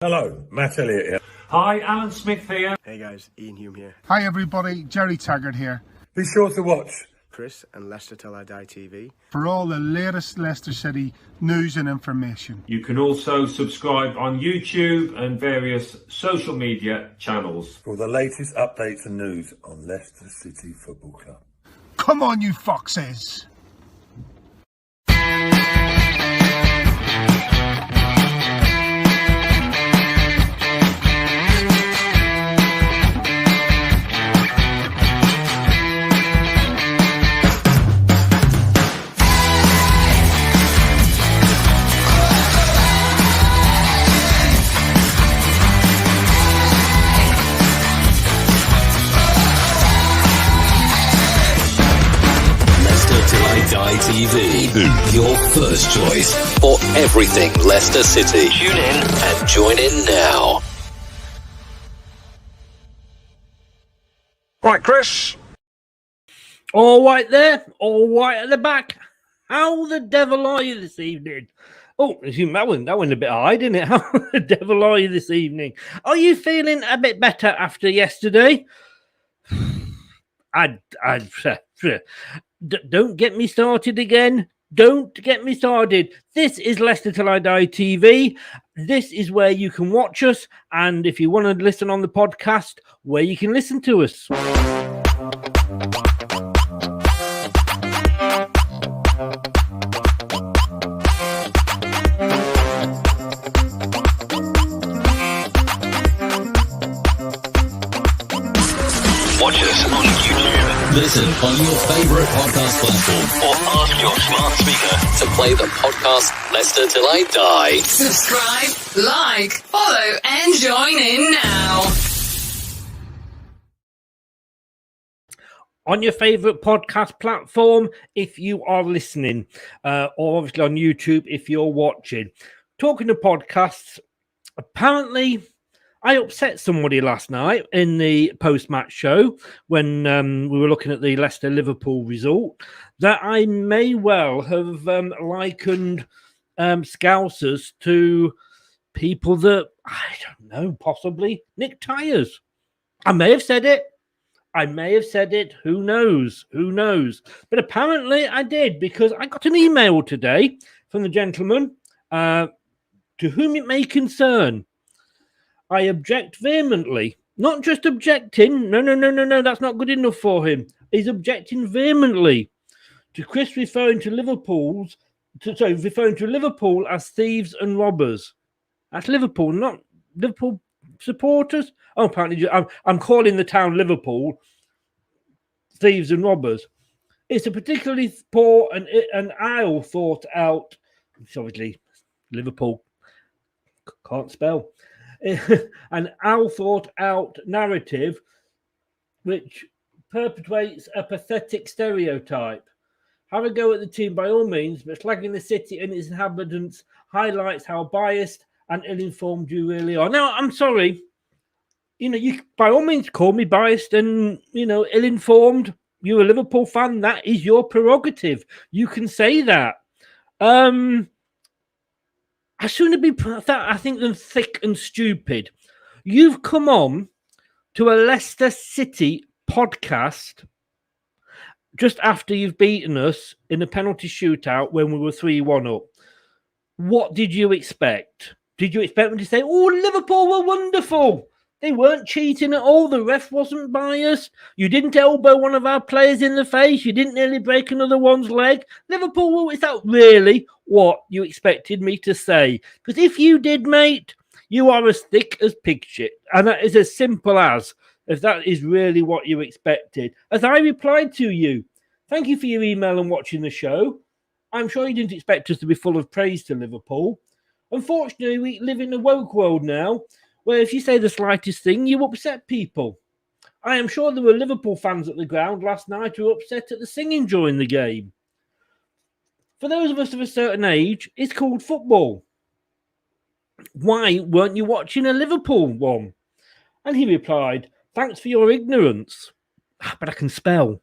Hello, Matt Elliott here. Hi, Alan Smith here. Hey guys, Ian Hume here. Hi everybody, Jerry Taggart here. Be sure to watch Chris and Leicester Till I Die TV For all the latest Leicester City news and information. You can also subscribe on YouTube and various social media channels. for the latest updates and news on Leicester City Football Club. Come on, you foxes! Die TV, your first choice for everything Leicester City. Tune in and join in now. Right, Chris. All right there, all right at the back. How the devil are you this evening? Oh, that went a bit high, didn't it? How the devil are you this evening? Are you feeling a bit better after yesterday? Don't get me started again. Don't get me started. This is Leicester Till I Die TV. This is where you can watch us. And if you want to listen on the podcast, where you can listen to us. Watch us on YouTube. Listen on your favourite podcast platform or ask your smart speaker to play the podcast Leicester Till I Die. Subscribe, like, follow, and join in now. On your favourite podcast platform if you are listening, or obviously on YouTube if you're watching. Talking to podcasts, apparently I upset somebody last night in the post-match show when we were looking at the Leicester-Liverpool result, that I may well have likened Scousers to people that, I don't know, possibly nick tyres. I may have said it. Who knows? But apparently I did, because I got an email today from the gentleman to whom it may concern. I object vehemently. Not just objecting. No. That's not good enough for him. He's objecting vehemently to Chris referring to Liverpool as thieves and robbers. That's Liverpool, not Liverpool supporters. Oh, apparently I'm calling the town Liverpool thieves and robbers. It's a particularly poor and ill thought out. Obviously, Liverpool can't spell. An ill thought out narrative which perpetuates a pathetic stereotype. Have a go at the team by all means, but slagging the city and its inhabitants highlights how biased and ill-informed you really are. Now, I'm sorry, you by all means call me biased and ill-informed. You're a Liverpool fan, that is your prerogative. You can say that. I sooner be that, I think, than thick and stupid. You've come on to a Leicester City podcast just after you've beaten us in a penalty shootout when we were 3-1 up. What did you expect? Did you expect me to say, oh, Liverpool were wonderful? They weren't cheating at all. The ref wasn't biased. You didn't elbow one of our players in the face. You didn't nearly break another one's leg. Liverpool, is that really what you expected me to say? Because if you did, mate, you are as thick as pig shit. And that is as simple as, if that is really what you expected. As I replied to you, thank you for your email and watching the show. I'm sure you didn't expect us to be full of praise to Liverpool. Unfortunately, we live in a woke world now, where if you say the slightest thing, you upset people. I am sure there were Liverpool fans at the ground last night who were upset at the singing during the game. For those of us of a certain age, it's called football. Why weren't you watching a Liverpool one? And he replied, thanks for your ignorance. But I can spell.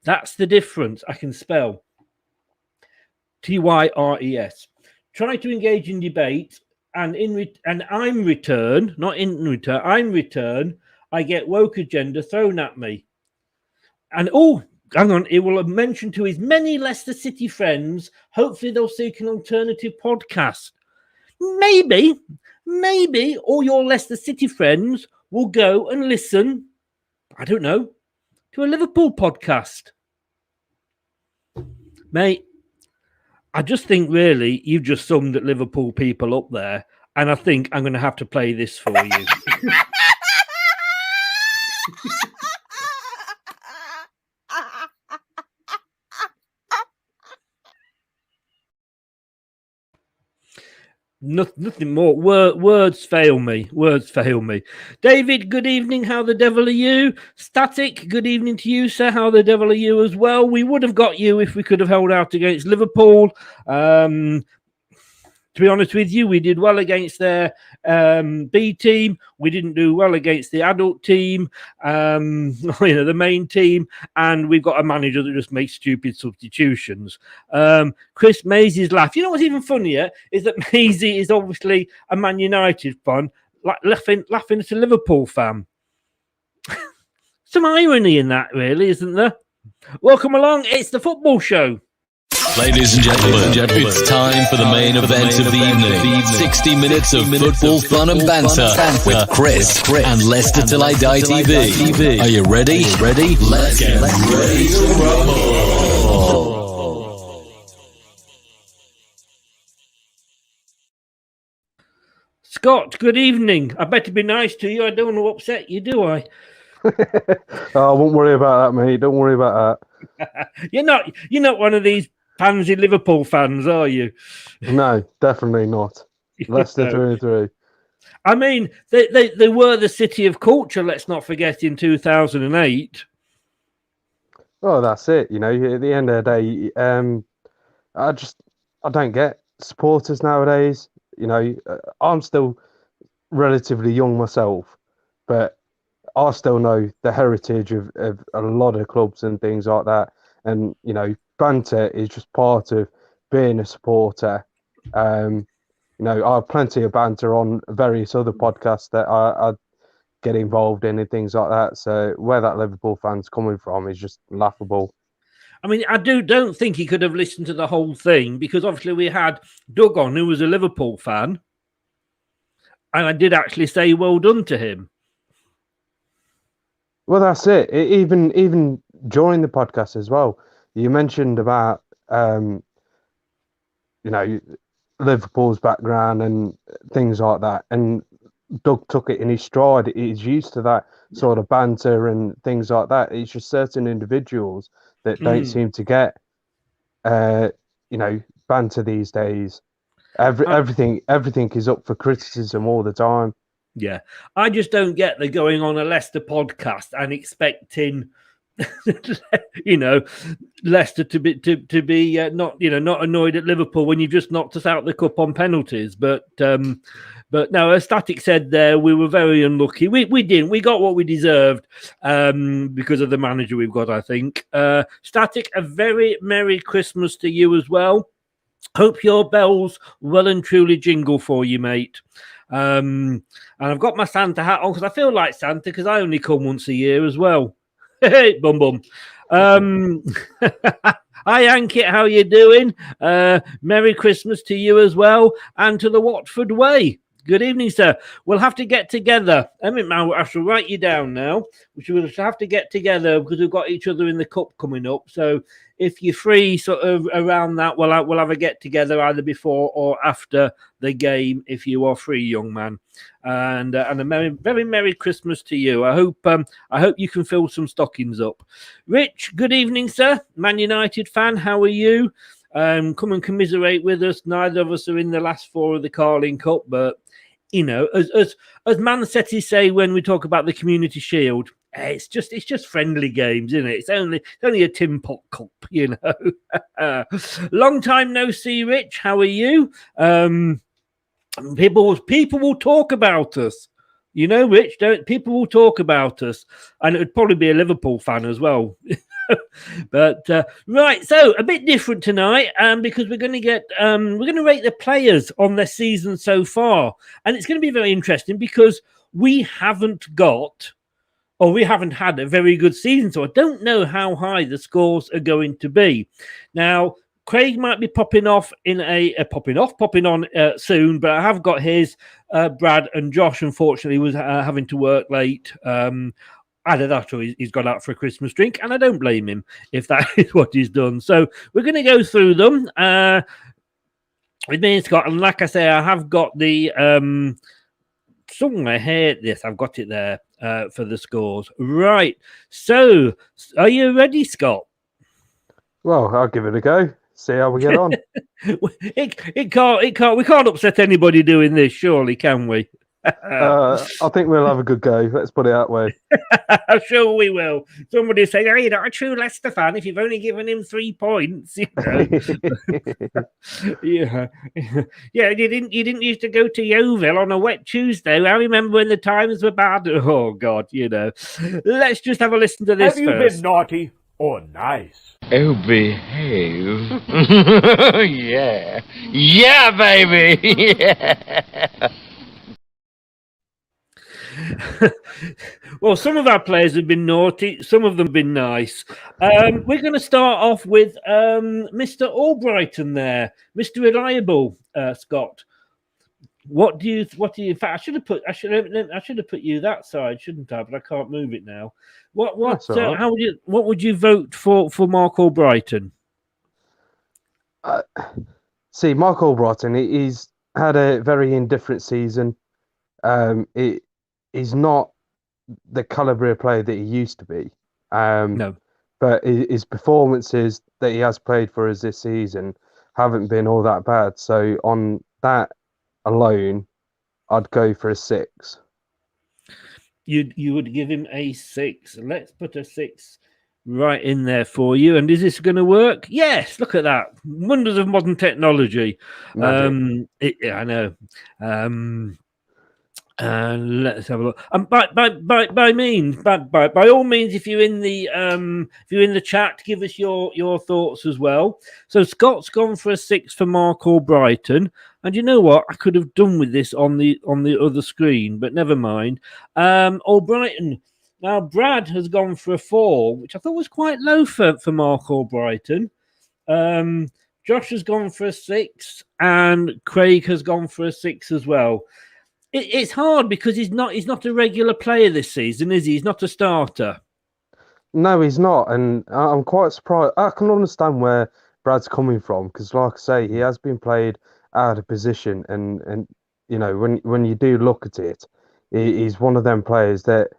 That's the difference. I can spell. Tyres. Try to engage in debate and I'm return, not in return, I'm return, I get woke agenda thrown at me. And hang on, he will have mentioned to his many Leicester City friends, hopefully they'll seek an alternative podcast. Maybe all your Leicester City friends will go and listen, I don't know, to a Liverpool podcast. Mate, I just think really you've just summed at Liverpool people up there, and I think I'm going to have to play this for you. Nothing more. Words fail me. David, good evening. How the devil are you? Static, good evening to you, sir. How the devil are you as well? We would have got you if we could have held out against Liverpool. To be honest with you, we did well against their B team. We didn't do well against the adult team, the main team. And we've got a manager that just makes stupid substitutions. Chris Maisie's laugh. You know what's even funnier is that Maisie is obviously a Man United fan, laughing at a Liverpool fan. Some irony in that, really, isn't there? Welcome along. It's the football show. Ladies and gentlemen, it's time for the main event of the evening. 60 minutes of football fun and banter with Chris and Leicester Till I Die TV. Are you ready? Let's get ready to rumble. Scott, good evening. I better be nice to you. I don't want to upset you, do I? I won't worry about that, mate. Don't worry about that. You're not one of these pansy Liverpool fans, are you? No, definitely not. Leicester through and through. I mean, they were the city of culture, let's not forget, in 2008. Oh, that's it. You know, at the end of the day, I don't get supporters nowadays. You know, I'm still relatively young myself, but I still know the heritage of a lot of clubs and things like that. And, you know, banter is just part of being a supporter. You know, I have plenty of banter on various other podcasts that I get involved in and things like that. So where that Liverpool fan's coming from is just laughable. I mean, I don't think he could have listened to the whole thing, because obviously we had Doug on, who was a Liverpool fan, and I did actually say well done to him. Well, that's it. Even during the podcast as well, you mentioned about you know, Liverpool's background and things like that, and Doug took it in his stride. He's used to that sort of banter and things like that. It's just certain individuals that don't seem to get you know, banter these days. Everything is up for criticism all the time. Yeah, I just don't get the going on a Leicester podcast and expecting, you know, Leicester to be not annoyed at Liverpool when you've just knocked us out the cup on penalties. But no, as Static said there, we were very unlucky. We didn't. We got what we deserved because of the manager we've got, I think. Static, a very Merry Christmas to you as well. Hope your bells well and truly jingle for you, mate. And I've got my Santa hat on because I feel like Santa, because I only come once a year as well. Hey, bum. Hi, Ankit, how you doing? Merry Christmas to you as well, and to the Watford way. Good evening, sir. We'll have to get together. I shall write you down now. We'll have to get together because we've got each other in the cup coming up. So if you're free sort of around that, we'll have a get together either before or after the game if you are free, young man. And a very Merry Christmas to you. I hope you can fill some stockings up. Rich, good evening, sir. Man United fan, how are you? Come and commiserate with us. Neither of us are in the last four of the Carling Cup, but you know, as Man City say when we talk about the Community Shield, it's just friendly games, isn't it? It's only a tin pot cup, you know. Long time no see, Rich. How are you? People will talk about us. You know, Rich, people will talk about us. And it would probably be a Liverpool fan as well. But right, so a bit different tonight, because we're going to get we're going to rate the players on their season so far, and it's going to be very interesting because we haven't got, or we haven't had a very good season, so I don't know how high the scores are going to be. Now, Craig might be popping on soon, but I have got his. Brad and Josh, unfortunately, was having to work late. Either that or he's gone out for a Christmas drink, and I don't blame him if that is what he's done. So we're going to go through them with me and Scott. And like I say, I have got the somewhere here. Yes, I've got it there for the scores. Right. So are you ready, Scott? Well, I'll give it a go. See how we get on. it can't. We can't upset anybody doing this, surely, can we? I think we'll have a good go. Let's put it that way. I'm sure we will. Somebody say, "Oh, you're not a true Leicester fan if you've only given him 3 points." You know? yeah. You didn't used to go to Yeovil on a wet Tuesday. I remember when the times were bad. Oh God, Let's just have a listen to this. Have you been naughty or nice? Oh, behave. Yeah, baby. Yeah. Well, some of our players have been naughty, some of them have been nice. We're going to start off with Mr. Albrighton there, Mr. Reliable, Scott. What do you? In fact, I should have put you that side, shouldn't I? But I can't move it now. What would you vote for Mark Albrighton? See, Mark Albrighton, he's had a very indifferent season. He's not the calibre of player that he used to be. No. But his performances that he has played for us this season haven't been all that bad. So on that alone, I'd go for a 6. You would give him a 6. Let's put a 6 right in there for you. And is this going to work? Yes. Look at that. Wonders of modern technology. I know. And let's have a look. And by all means, if you're in the chat, give us your thoughts as well. So Scott's gone for a 6 for Mark Albrighton, and you know what? I could have done with this on the other screen, but never mind. Albrighton. Now Brad has gone for a 4, which I thought was quite low for Mark Albrighton. Josh has gone for a 6, and Craig has gone for a 6 as well. It's hard because he's not a regular player this season, is he? He's not a starter. No, he's not, and I'm quite surprised. I can understand where Brad's coming from because, like I say, he has been played out of position, and when you do look at it, he's one of them players that,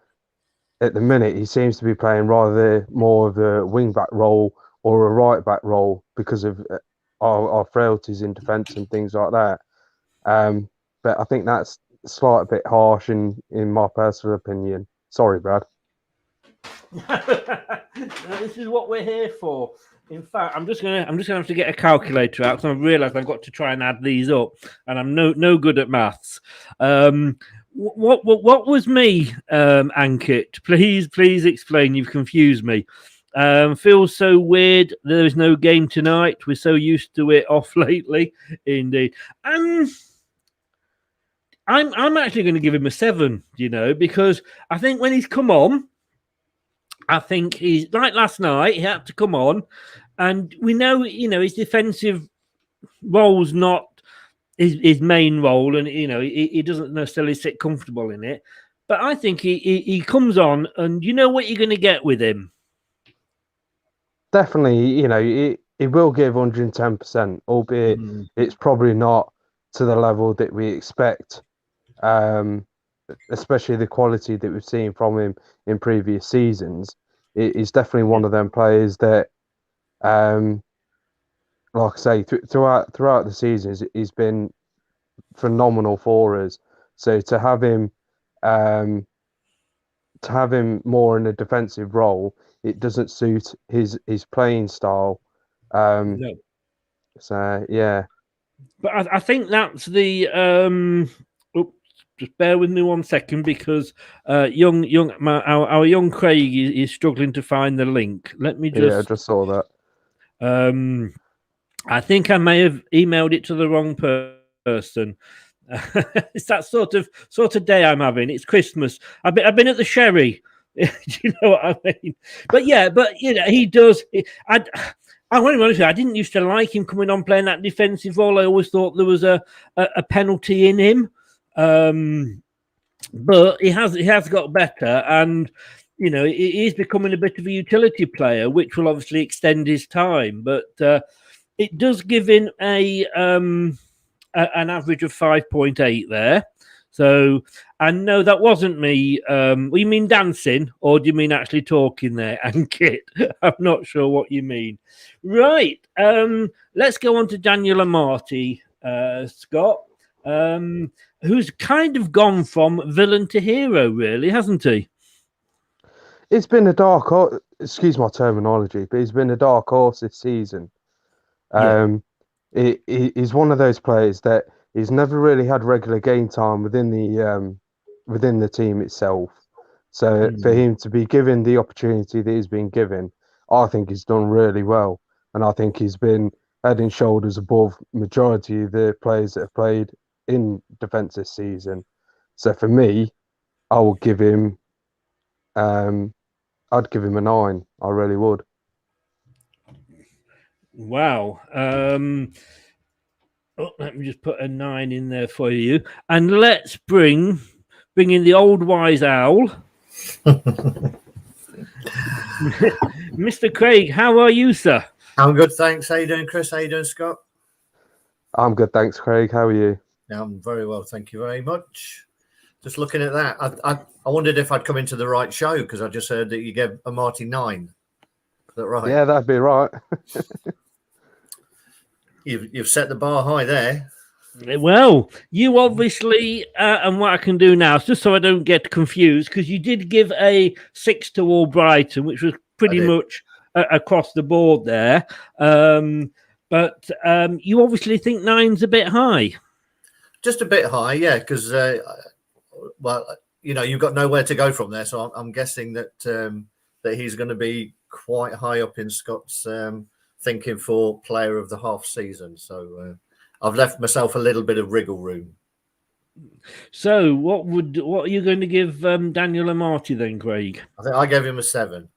at the minute, he seems to be playing rather more of a wing back role or a right back role because of our frailties in defence and things like that. But I think that's slight bit harsh in my personal opinion. Sorry, Brad. This is what we're here for. In fact, I'm just gonna have to get a calculator out because I've realised I've got to try and add these up, and I'm no good at maths. What was me, Ankit? Please explain. You've confused me. Feels so weird. There is no game tonight. We're so used to it off lately. Indeed. I'm actually going to give him a 7, because I think when he's come on, I think he's like last night, he had to come on, and we know, his defensive role's not his main role, and, he doesn't necessarily sit comfortable in it. But I think he comes on, and you know what you're going to get with him. Definitely, he will give 110%, albeit it's probably not to the level that we expect. Especially the quality that we've seen from him in previous seasons. He's definitely one of them players that, like I say, throughout the seasons, he's been phenomenal for us. So to have him more in a defensive role, it doesn't suit his playing style. No. So yeah, but I think that's the just bear with me 1 second because our young Craig is struggling to find the link. Let me just. Yeah, I just saw that. I think I may have emailed it to the wrong person. It's that sort of day I'm having. It's Christmas. I've been at the Sherry. Do you know what I mean? But he does. I want to be honest with you, I didn't used to like him coming on playing that defensive role. I always thought there was a penalty in him. But he has got better, and he is becoming a bit of a utility player, which will obviously extend his time. But it does give him an average of 5.8 there. So, and no, that wasn't me. You mean dancing, or do you mean actually talking there, Ankit? I'm not sure what you mean. Right. Let's go on to Daniel Amati, Scott, who's kind of gone from villain to hero, really, hasn't he? It's been a dark horse. Excuse my terminology, but he's been a dark horse this season. He's one of those players that he's never really had regular game time within the team itself. So for him to be given the opportunity that he's been given, I think he's done really well, and I think he's been head and shoulders above majority of the players that have played in defence this season. So for me, I would give him. I'd give him a 9. I really would. Wow. Let me just put a 9 in there for you. And let's bring in the old wise owl. Mr. Craig, how are you, sir? I'm good, thanks. How you doing, Chris? How you doing, Scott? I'm good, thanks, Craig. How are you? Yeah, I'm very well, thank you very much. Just looking at that, I wondered if I'd come into the right show because I just heard that you gave a Marty 9. Is that right? Yeah, that'd be right. You've set the bar high there. Well, you obviously, and what I can do now, just so I don't get confused, because you did give a 6 to all Brighton, which was pretty much across the board there. But you obviously think 9's a bit high. Just a bit high, yeah, because, you've got nowhere to go from there. So I'm guessing that he's going to be quite high up in Scott's thinking for player of the half season. So I've left myself a little bit of wriggle room. So what are you going to give Daniel Amati then, Craig? I think I gave him a 7.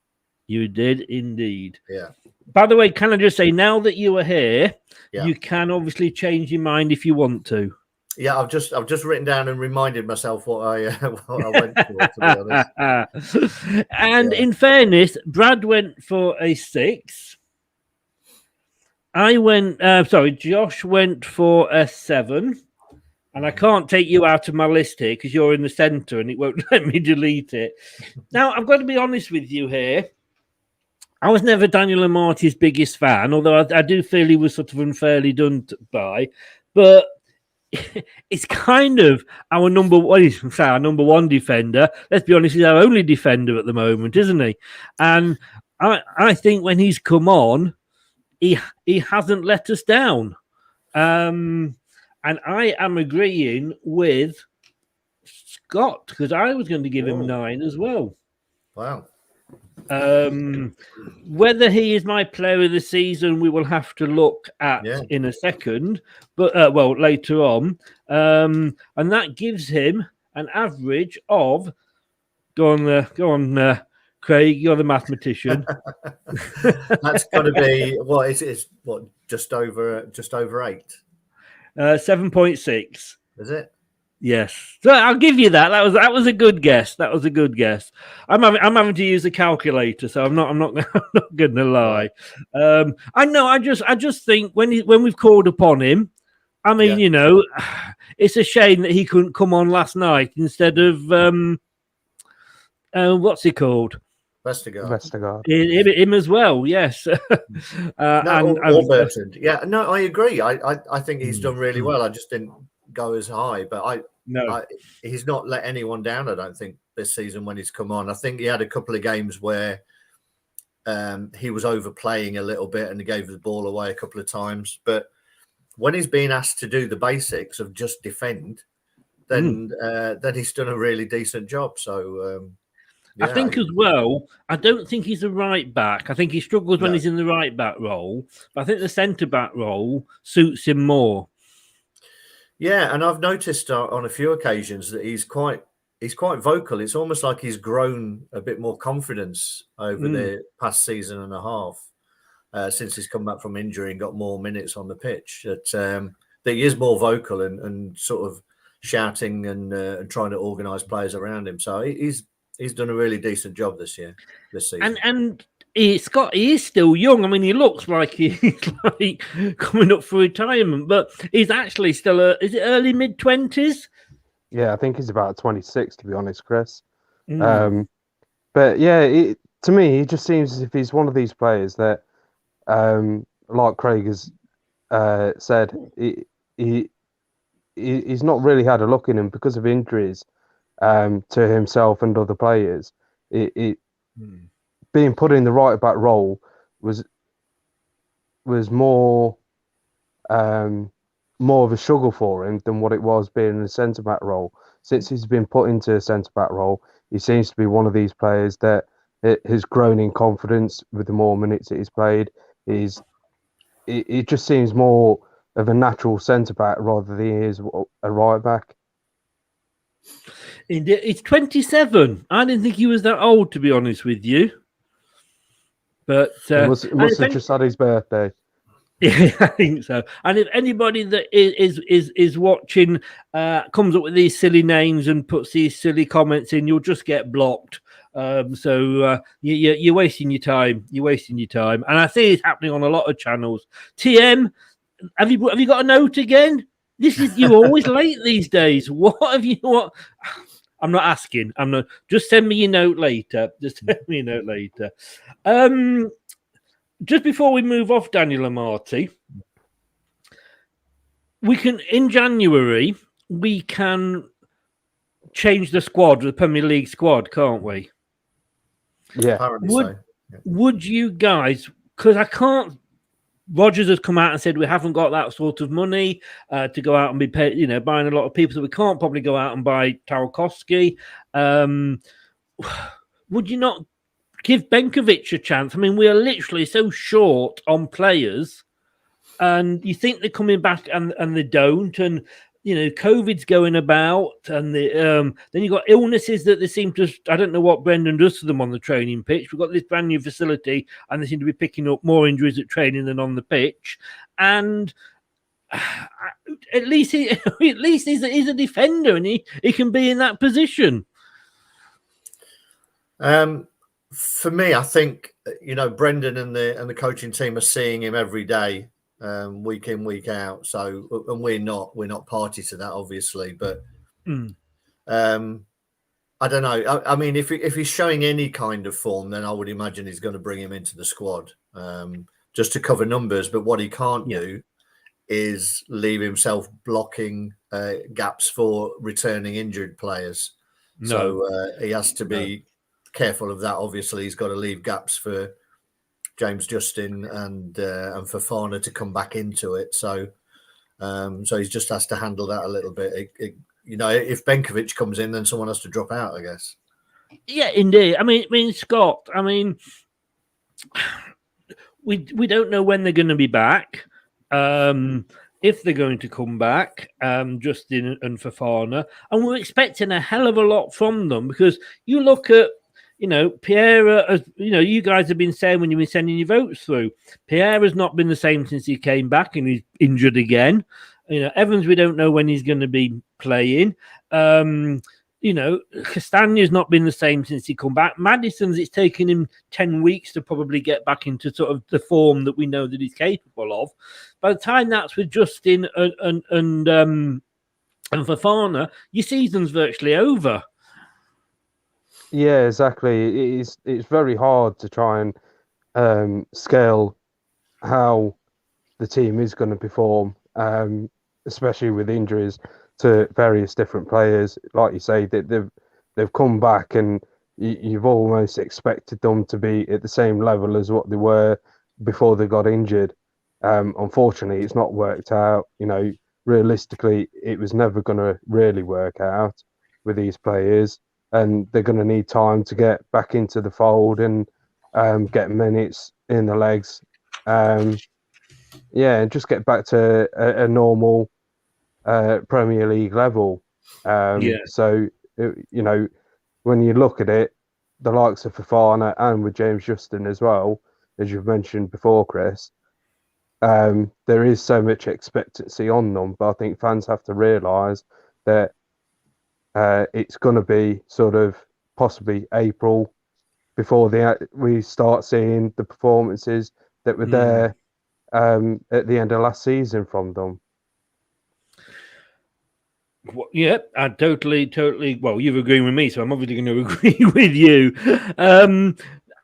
You did indeed. Yeah. By the way, can I just say, now that you are here, you can obviously change your mind if you want to. Yeah, I've just written down and reminded myself what I went for, to be honest. And in fairness, Brad went for a 6. Josh went for a 7. And I can't take you out of my list here because you're in the centre and it won't let me delete it. Now, I've got to be honest with you here. I was never Daniel Amati's biggest fan, although I do feel he was sort of unfairly done by. But it's kind of our number one defender. Let's be honest, he's our only defender at the moment, isn't he? And I think when he's come on, he hasn't let us down. And I am agreeing with Scott because I was going to give him 9 as well. Wow. Whether he is my player of the season, we will have to look at in a second, but later on. And that gives him an average of go on, Craig, you're the mathematician. That's got to be just over 8. 7.6. Is it? Yes, so I'll give you that. That was a good guess. That was a good guess. I'm having to use a calculator, so I'm not going to lie. I know. I just think when we've called upon him, I mean, it's a shame that he couldn't come on last night instead of what's he called? Vestergaard. Him as well. Yes. Or Bertrand. Yeah. No, I agree. I think he's done really well. I just didn't go as high, but he's not let anyone down, I don't think, this season when he's come on. I think he had a couple of games where he was overplaying a little bit and he gave the ball away a couple of times, but when he's being asked to do the basics of just defend, then he's done a really decent job. So I think as well, I don't think he's a right back. I think he struggles when he's in the right back role. But I think the centre back role suits him more. Yeah, and I've noticed on a few occasions that he's quite vocal. It's almost like he's grown a bit more confidence over the past season and a half since he's come back from injury and got more minutes on the pitch. That he is more vocal and sort of shouting and trying to organise players around him. So he's done a really decent job this season. And he is still young. I mean, he looks like he's like coming up for retirement, but he's actually still is it early mid-20s? Yeah, I think he's about 26, to be honest, Chris. But yeah, to me, he just seems as if he's one of these players that, like Craig has said, he's not really had a look in him because of injuries to himself and other players. Being put in the right back role was more of a struggle for him than what it was being in the centre back role. Since he's been put into a centre back role, he seems to be one of these players that has grown in confidence with the more minutes that he's played. It just seems more of a natural centre back rather than he is a right back. He's 27. I didn't think he was that old, to be honest with you. But he must have just had his birthday. Yeah, I think so. And if anybody that is watching comes up with these silly names and puts these silly comments in, you'll just get blocked. So you're wasting your time. You're wasting your time. And I see it's happening on a lot of channels. TM, have you got a note again? You're always late these days. What? I'm not asking. I'm not. Just send me your note later. Just before we move off Daniel and Marty, in January we can change the squad, the Premier League squad, can't we? Yeah. Would you guys? Because I can't. Rodgers has come out and said we haven't got that sort of money to go out and be paid, buying a lot of people, so we can't probably go out and buy Tarkowski. Would you not give Benkovic a chance? I mean, we are literally so short on players, and you think they're coming back and they don't, and COVID's going about, and then you've got illnesses that they seem to. I don't know what Brendan does to them on the training pitch. We've got this brand new facility, and they seem to be picking up more injuries at training than on the pitch. And at least he's a defender, and he can be in that position. For me, I think Brendan and the coaching team are seeing him every day. Week in, week out. So, and we're not party to that, obviously. But I don't know. I mean, if he's showing any kind of form, then I would imagine he's going to bring him into the squad just to cover numbers. But what he can't do is leave himself blocking gaps for returning injured players. No. So he has to be careful of that. Obviously, he's got to leave gaps for James Justin and Fofana to come back into it. So he just has to handle that a little bit. If Benkovic comes in, then someone has to drop out, I guess. Yeah, indeed. I mean, Scott, we don't know when they're going to be back. If they're going to come back, Justin and Fofana. And we're expecting a hell of a lot from them, because you look at Pierre, as you guys have been saying when you've been sending your votes through, Pierre has not been the same since he came back, and he's injured again. Evans, we don't know when he's going to be playing. Castanya's not been the same since he come back. Maddison's, it's taken him 10 weeks to probably get back into sort of the form that we know that he's capable of. By the time that's with Justin and Fofana, your season's virtually over. Yeah, exactly. It's very hard to try and scale how the team is going to perform, especially with injuries to various different players. Like you say, they've come back, and you've almost expected them to be at the same level as what they were before they got injured. Unfortunately, it's not worked out. realistically, it was never going to really work out with these players, and they're going to need time to get back into the fold and get minutes in the legs. And just get back to a normal Premier League level. So, when you look at it, the likes of Fofana and with James Justin as well, as you've mentioned before, Chris, there is so much expectancy on them. But I think fans have to realise that it's going to be sort of possibly April before we start seeing the performances that were there at the end of last season from them. Yeah, I totally. Well, you've agreed with me, so I'm obviously going to agree with you.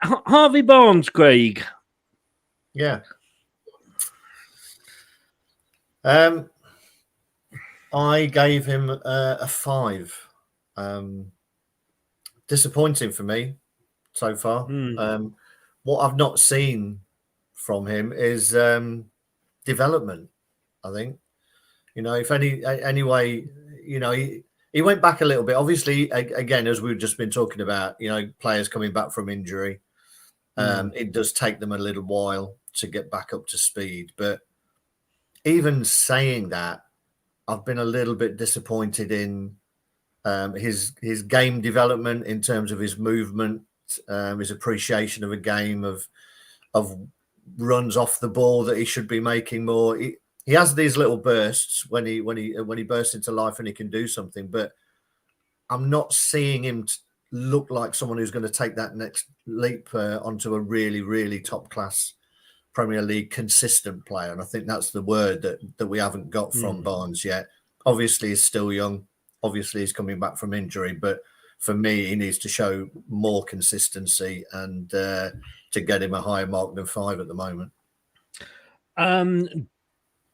Harvey Barnes, Craig. Yeah. I gave him a 5. Disappointing for me so far. What I've not seen from him is development, I think. If anyway, he went back a little bit. Obviously, again, as we've just been talking about, players coming back from injury, it does take them a little while to get back up to speed. But even saying that, I've been a little bit disappointed in his game development in terms of his movement, his appreciation of a game, of runs off the ball that he should be making more. He has these little bursts when he bursts into life and he can do something, but I'm not seeing him look like someone who's going to take that next leap onto a really, really top class Premier League consistent player. And I think that's the word that we haven't got from Barnes yet. Obviously, he's still young. Obviously, he's coming back from injury, but for me, he needs to show more consistency and to get him a higher mark than 5 at the moment.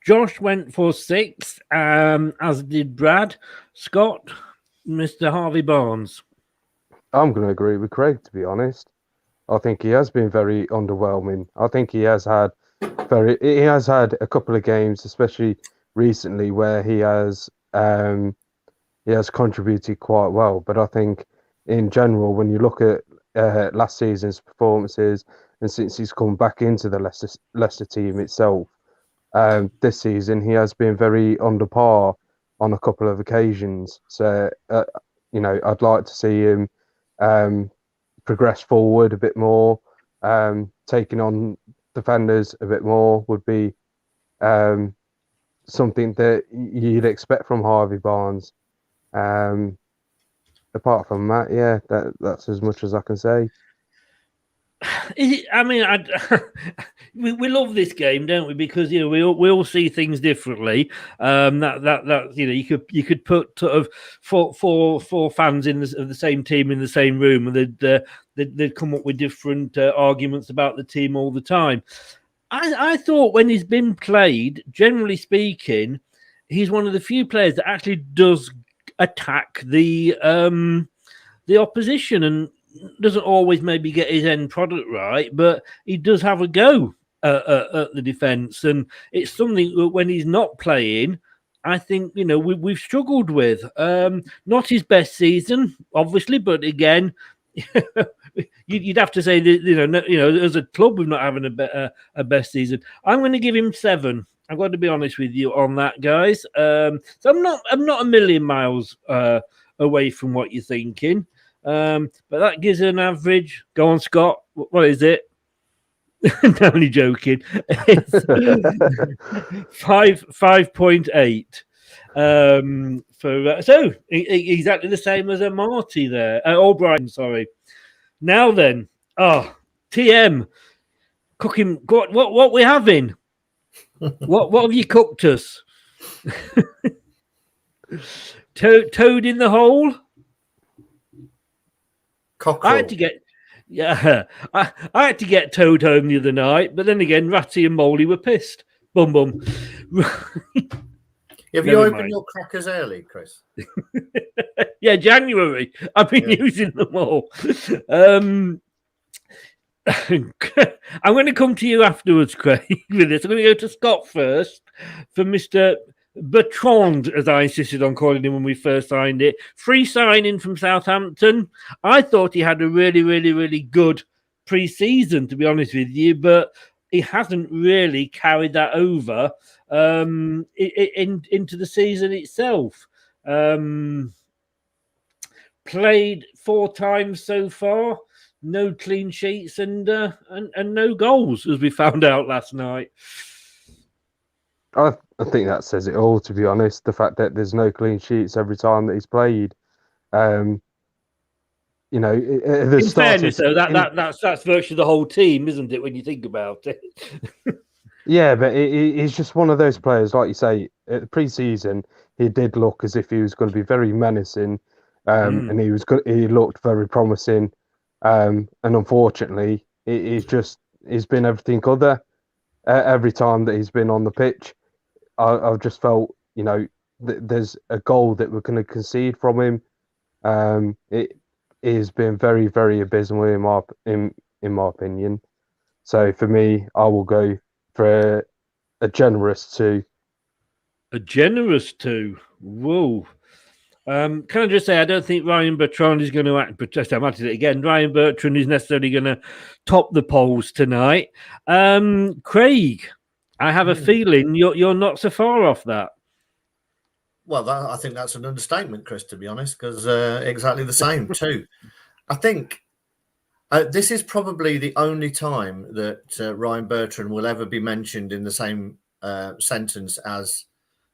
Josh went for 6, as did Brad. Scott, Mr. Harvey Barnes. I'm going to agree with Craig, to be honest. I think he has been very underwhelming. I think he has had a couple of games, especially recently, where he has contributed quite well. But I think in general, when you look at last season's performances, and since he's come back into the Leicester team itself, this season he has been very under par on a couple of occasions. So, I'd like to see him progress forward a bit more, taking on defenders a bit more would be something that you'd expect from Harvey Barnes. Apart from that, that's as much as I can say. We love this game, don't we? Because we all see things differently. You could put sort of four fans of the same team in the same room, and they'd come up with different arguments about the team all the time. I thought when he's been played, generally speaking, he's one of the few players that actually does attack the opposition and doesn't always maybe get his end product right, but he does have a go at the defence, and it's something that when he's not playing, I think we've struggled with. Not his best season, obviously, but again, you'd have to say that as a club we're not having a best season. I'm going to give him 7. I've got to be honest with you on that, guys. So I'm not a million miles away from what you're thinking. But that gives an average. Go on, Scott. What is it? I'm only joking. It's 5.8. So exactly the same as a Marty there. O'Brien, sorry. Now then, TM, cooking. What we having? What have you cooked us? Toad in the hole. Cockerel. I had to get Toad home the other night, but then again, Ratty and Molly were pissed. Bum. Have you opened your crackers early, Chris? Yeah, January. I've been using them all. I'm going to come to you afterwards, Craig, with this. I'm going to go to Scott first for Mr. Bertrand, as I insisted on calling him when we first signed it, free signing from Southampton. I thought he had a really, really, really good pre-season, to be honest with you, but he hasn't really carried that over into the season itself. Played 4 times so far, no clean sheets and no goals, as we found out last night. I think that says it all, to be honest. The fact that there's no clean sheets every time that he's played. In fairness, though, that's virtually the whole team, isn't it? When you think about it. Yeah, but he's just one of those players, like you say. At the pre-season, he did look as if he was going to be very menacing, and he looked very promising. And unfortunately, he's been everything other. Every time that he's been on the pitch, I've just felt, there's a goal that we're going to concede from him. It has been very, very abysmal in my opinion. So for me, I will go for a generous 2. A generous 2. Whoa. Can I just say, I don't think Ryan Bertrand is going to act. But just I'm at it again. Ryan Bertrand is necessarily going to top the polls tonight. Craig, I have a feeling you're not so far off that. Well, I think that's an understatement, Chris, to be honest, because exactly the same too. I think this is probably the only time that Ryan Bertrand will ever be mentioned in the same sentence as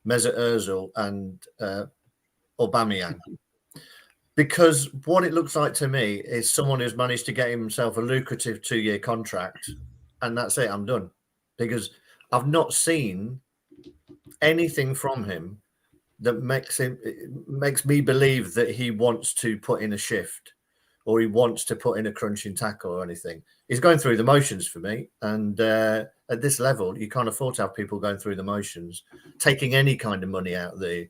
Mesut Ozil and Aubameyang, because what it looks like to me is someone who's managed to get himself a lucrative 2-year contract, and that's it. I'm done, because I've not seen anything from him that makes me believe that he wants to put in a shift or he wants to put in a crunching tackle or anything. He's going through the motions for me, and at this level, you can't afford to have people going through the motions, taking any kind of money out of the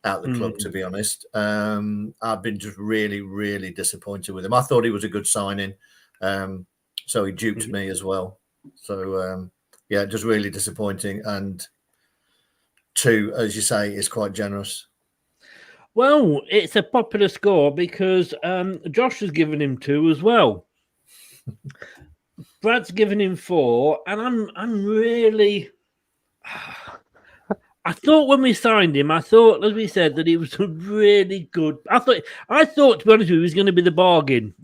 club, to be honest. I've been just really, really disappointed with him. I thought he was a good signing, so he duped me as well. So, just really disappointing. And 2, as you say, is quite generous. Well, it's a popular score because Josh has given him 2 as well. Brad's given him 4, and I'm really... I thought when we signed him, as we said, that he was a really good. I thought, to be honest with you, he was going to be the bargain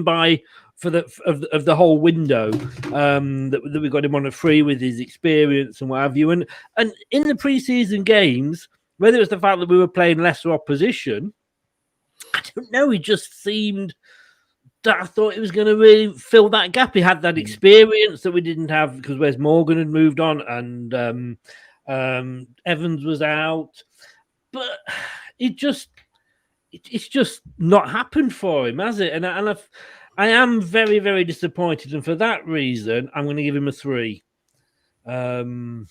buy for the whole window. That we got him on a free with his experience and what have you. And in the preseason games, whether it was the fact that we were playing lesser opposition, I don't know. He just seemed that I thought he was going to really fill that gap. He had that experience that we didn't have because Wes Morgan had moved on and. Evans was out, but it's just not happened for him, has it? And I am very, very disappointed, and for that reason, I'm going to give him a 3. And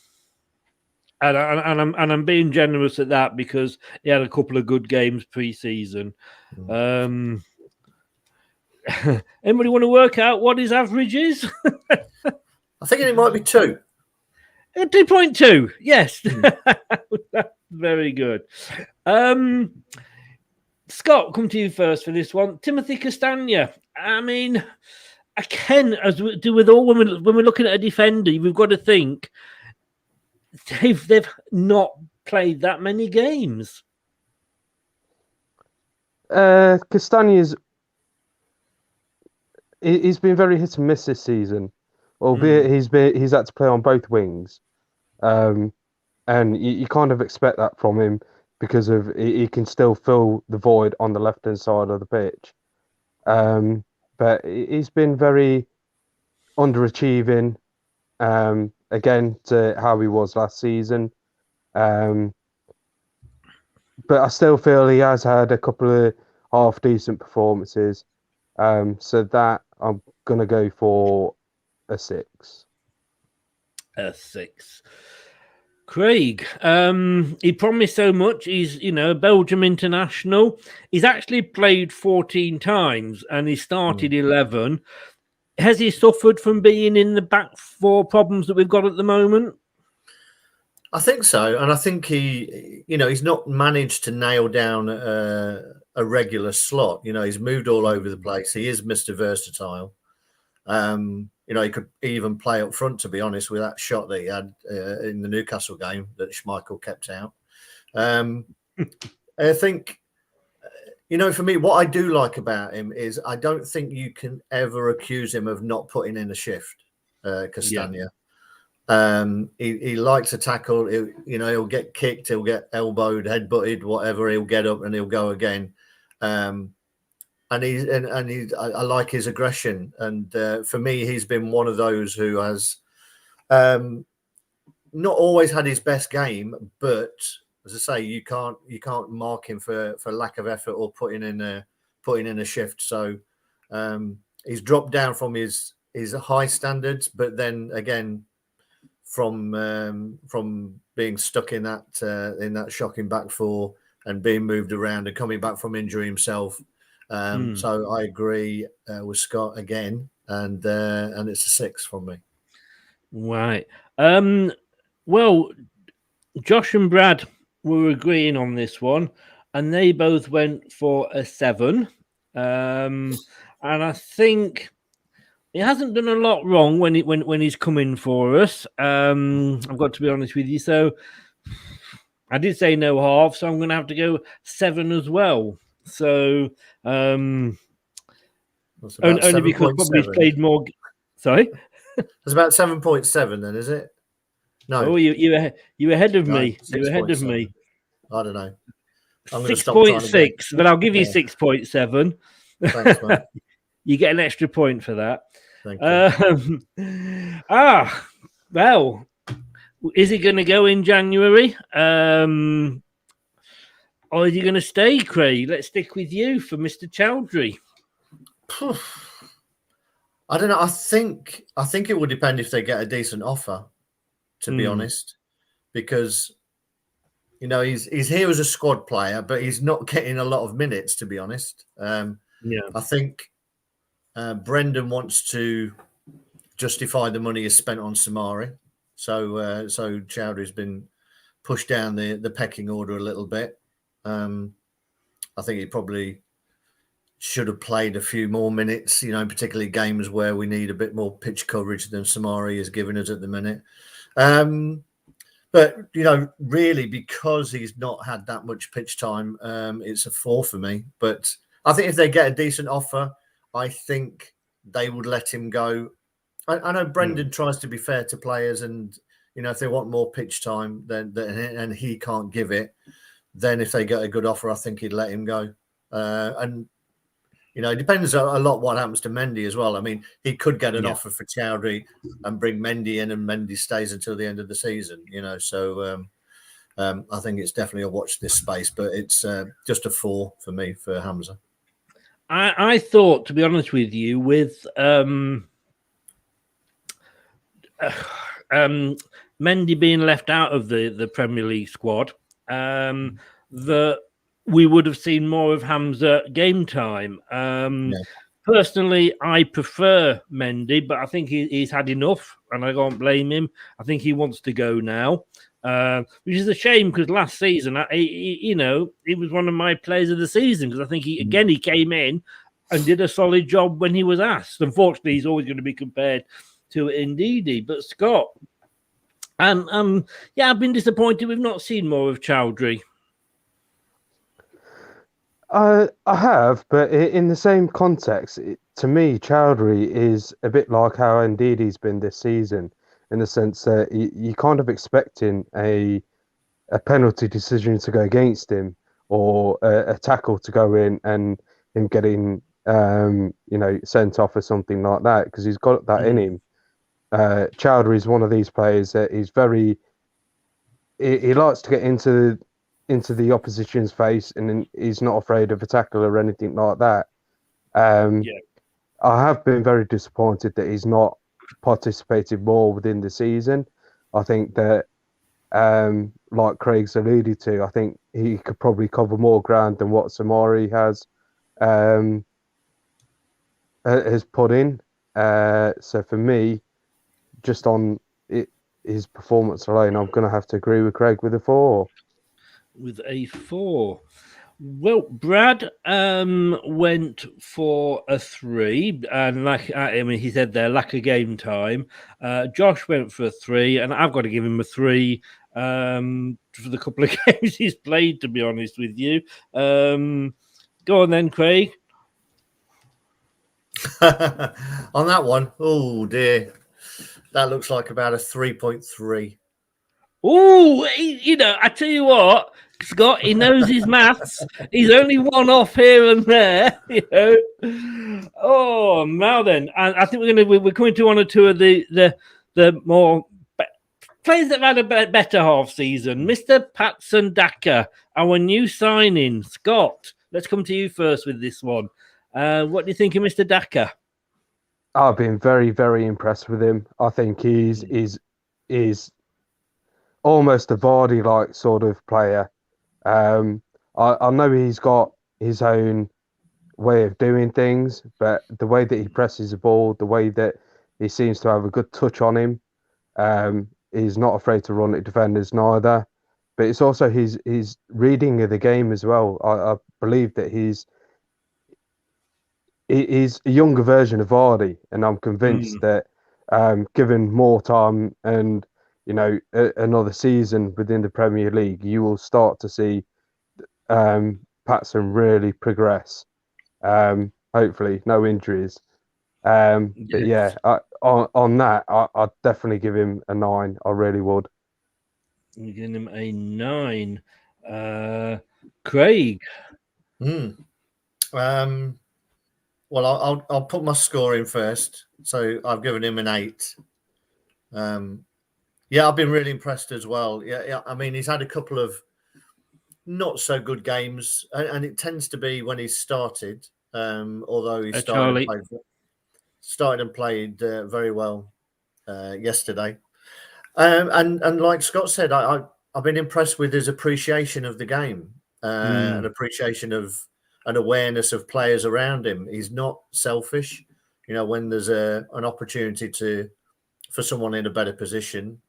I'm being generous at that because he had a couple of good games pre-season. Anybody want to work out what his average is? I think it might be 2. 2.2, yes. That's very good. Scott, come to you first for this one. Timothy Castanya. I mean, again, as we do with all when we're looking at a defender, we've got to think they've not played that many games. Castanya's he's been very hit and miss this season. Albeit he's had to play on both wings, and you kind of expect that from him because of he can still fill the void on the left-hand side of the pitch. But he's been very underachieving, again, to how he was last season. But I still feel he has had a couple of half-decent performances. So that I'm going to go for a 6. A 6. Craig, he promised so much. He's, a Belgium international. He's actually played 14 times and he started 11. Has he suffered from being in the back 4 problems that we've got at the moment? I think so, and I think he's not managed to nail down a regular slot. He's moved all over the place. He is Mr. Versatile. He could even play up front, to be honest, with that shot that he had in the Newcastle game that Schmeichel kept out. I think, for me, what I do like about him is I don't think you can ever accuse him of not putting in a shift, Castanya. He likes to tackle. He'll get kicked, he'll get elbowed, headbutted, whatever. He'll get up and he'll go again. And I like his aggression. And for me, he's been one of those who has not always had his best game, but as I say, you can't mark him for lack of effort or putting in a shift. So he's dropped down from his high standards, but then again, from being stuck in that shocking back four and being moved around and coming back from injury himself. So I agree with Scott again, and it's a 6 from me. Right. Well, Josh and Brad were agreeing on this one, and they both went for a 7. And I think he hasn't done a lot wrong when he's coming for us. I've got to be honest with you. So I did say no half, so I'm going to have to go 7 as well. So only because probably he's played more. Sorry, it's about 7.7 then, is it? No. Oh, you ahead of me. You're ahead of me. I don't know. 6.6, but I'll give you 6.7. Thanks, man. You get an extra point for that. Thank you. Well, is he going to go in January? Or is he going to stay, Craig? Let's stick with you for Mr. Chowdhury. I don't know. I think it will depend if they get a decent offer, to be honest, because he's here as a squad player, but he's not getting a lot of minutes, to be honest. I think Brendan wants to justify the money he's spent on Samari, so Chowdhury's been pushed down the pecking order a little bit. I think he probably should have played a few more minutes, particularly games where we need a bit more pitch coverage than Samari is giving us at the minute. But, really, because he's not had that much pitch time, it's a 4 for me. But I think if they get a decent offer, I think they would let him go. I know Brendan tries to be fair to players, and, if they want more pitch time and he can't give it, then if they get a good offer, I think he'd let him go. And it depends a lot what happens to Mendy as well. I mean, he could get an offer for Chowdhury and bring Mendy in, and Mendy stays until the end of the season. So I think it's definitely a watch this space, but it's just a 4 for me for Hamza. I thought, to be honest with you, with Mendy being left out of the Premier League squad, that we would have seen more of Hamza game time. Personally, I prefer Mendy, but I think he's had enough, and I can't blame him. I think he wants to go now, which is a shame because last season, he was one of my players of the season because I think he came in and did a solid job when he was asked. Unfortunately, he's always going to be compared to Ndidi. But Scott, I've been disappointed we've not seen more of Chowdhury. I have, but in the same context, to me, Chowdhury is a bit like how Ndidi's been this season, in the sense that you're kind of expecting a penalty decision to go against him, or a tackle to go in and him getting sent off or something like that, because he's got that in him. Chowdhury is one of these players that he's he likes to get into the opposition's face, and he's not afraid of a tackle or anything like that. I have been very disappointed that he's not participated more within the season. I think that, like Craig's alluded to, I think he could probably cover more ground than what Samari has put in. So for me, just on it, his performance alone, I'm going to have to agree with Craig with a 4. With a 4. Well, Brad went for a 3, and he said there, lack of game time. Josh went for a 3, and I've got to give him a 3 for the couple of games he's played, to be honest with you. Go on then, Craig. On that one, oh dear, that looks like about a 3.3. Oh, I tell you what, Scott, he knows his maths. He's only one off here and there, Oh, now then, I think we're coming to one or two of the more players that have had a better half season. Mr. Patsendaka, our new signing. Scott, let's come to you first with this one. What do you think of Mr. Daka? I've been very, very impressed with him. I think he's almost a Vardy-like sort of player. I know he's got his own way of doing things, but the way that he presses the ball, the way that he seems to have a good touch on him, he's not afraid to run at defenders neither. But it's also his reading of the game as well. I believe that he's a younger version of Vardy, and I'm convinced that given more time and another season within the Premier League, you will start to see Patson really progress. Hopefully, no injuries. But yeah, on that, I'd definitely give him a 9. I really would. You're giving him a 9. Craig. Well, I'll put my score in first. So I've given him an 8. Yeah, I've been really impressed as well. Yeah. I mean, he's had a couple of not so good games, and it tends to be when he's started. Although he started and played very well yesterday. And like Scott said, I've been impressed with his appreciation of the game, an appreciation of an awareness of players around him. He's not selfish. When there's an opportunity for someone in a better position,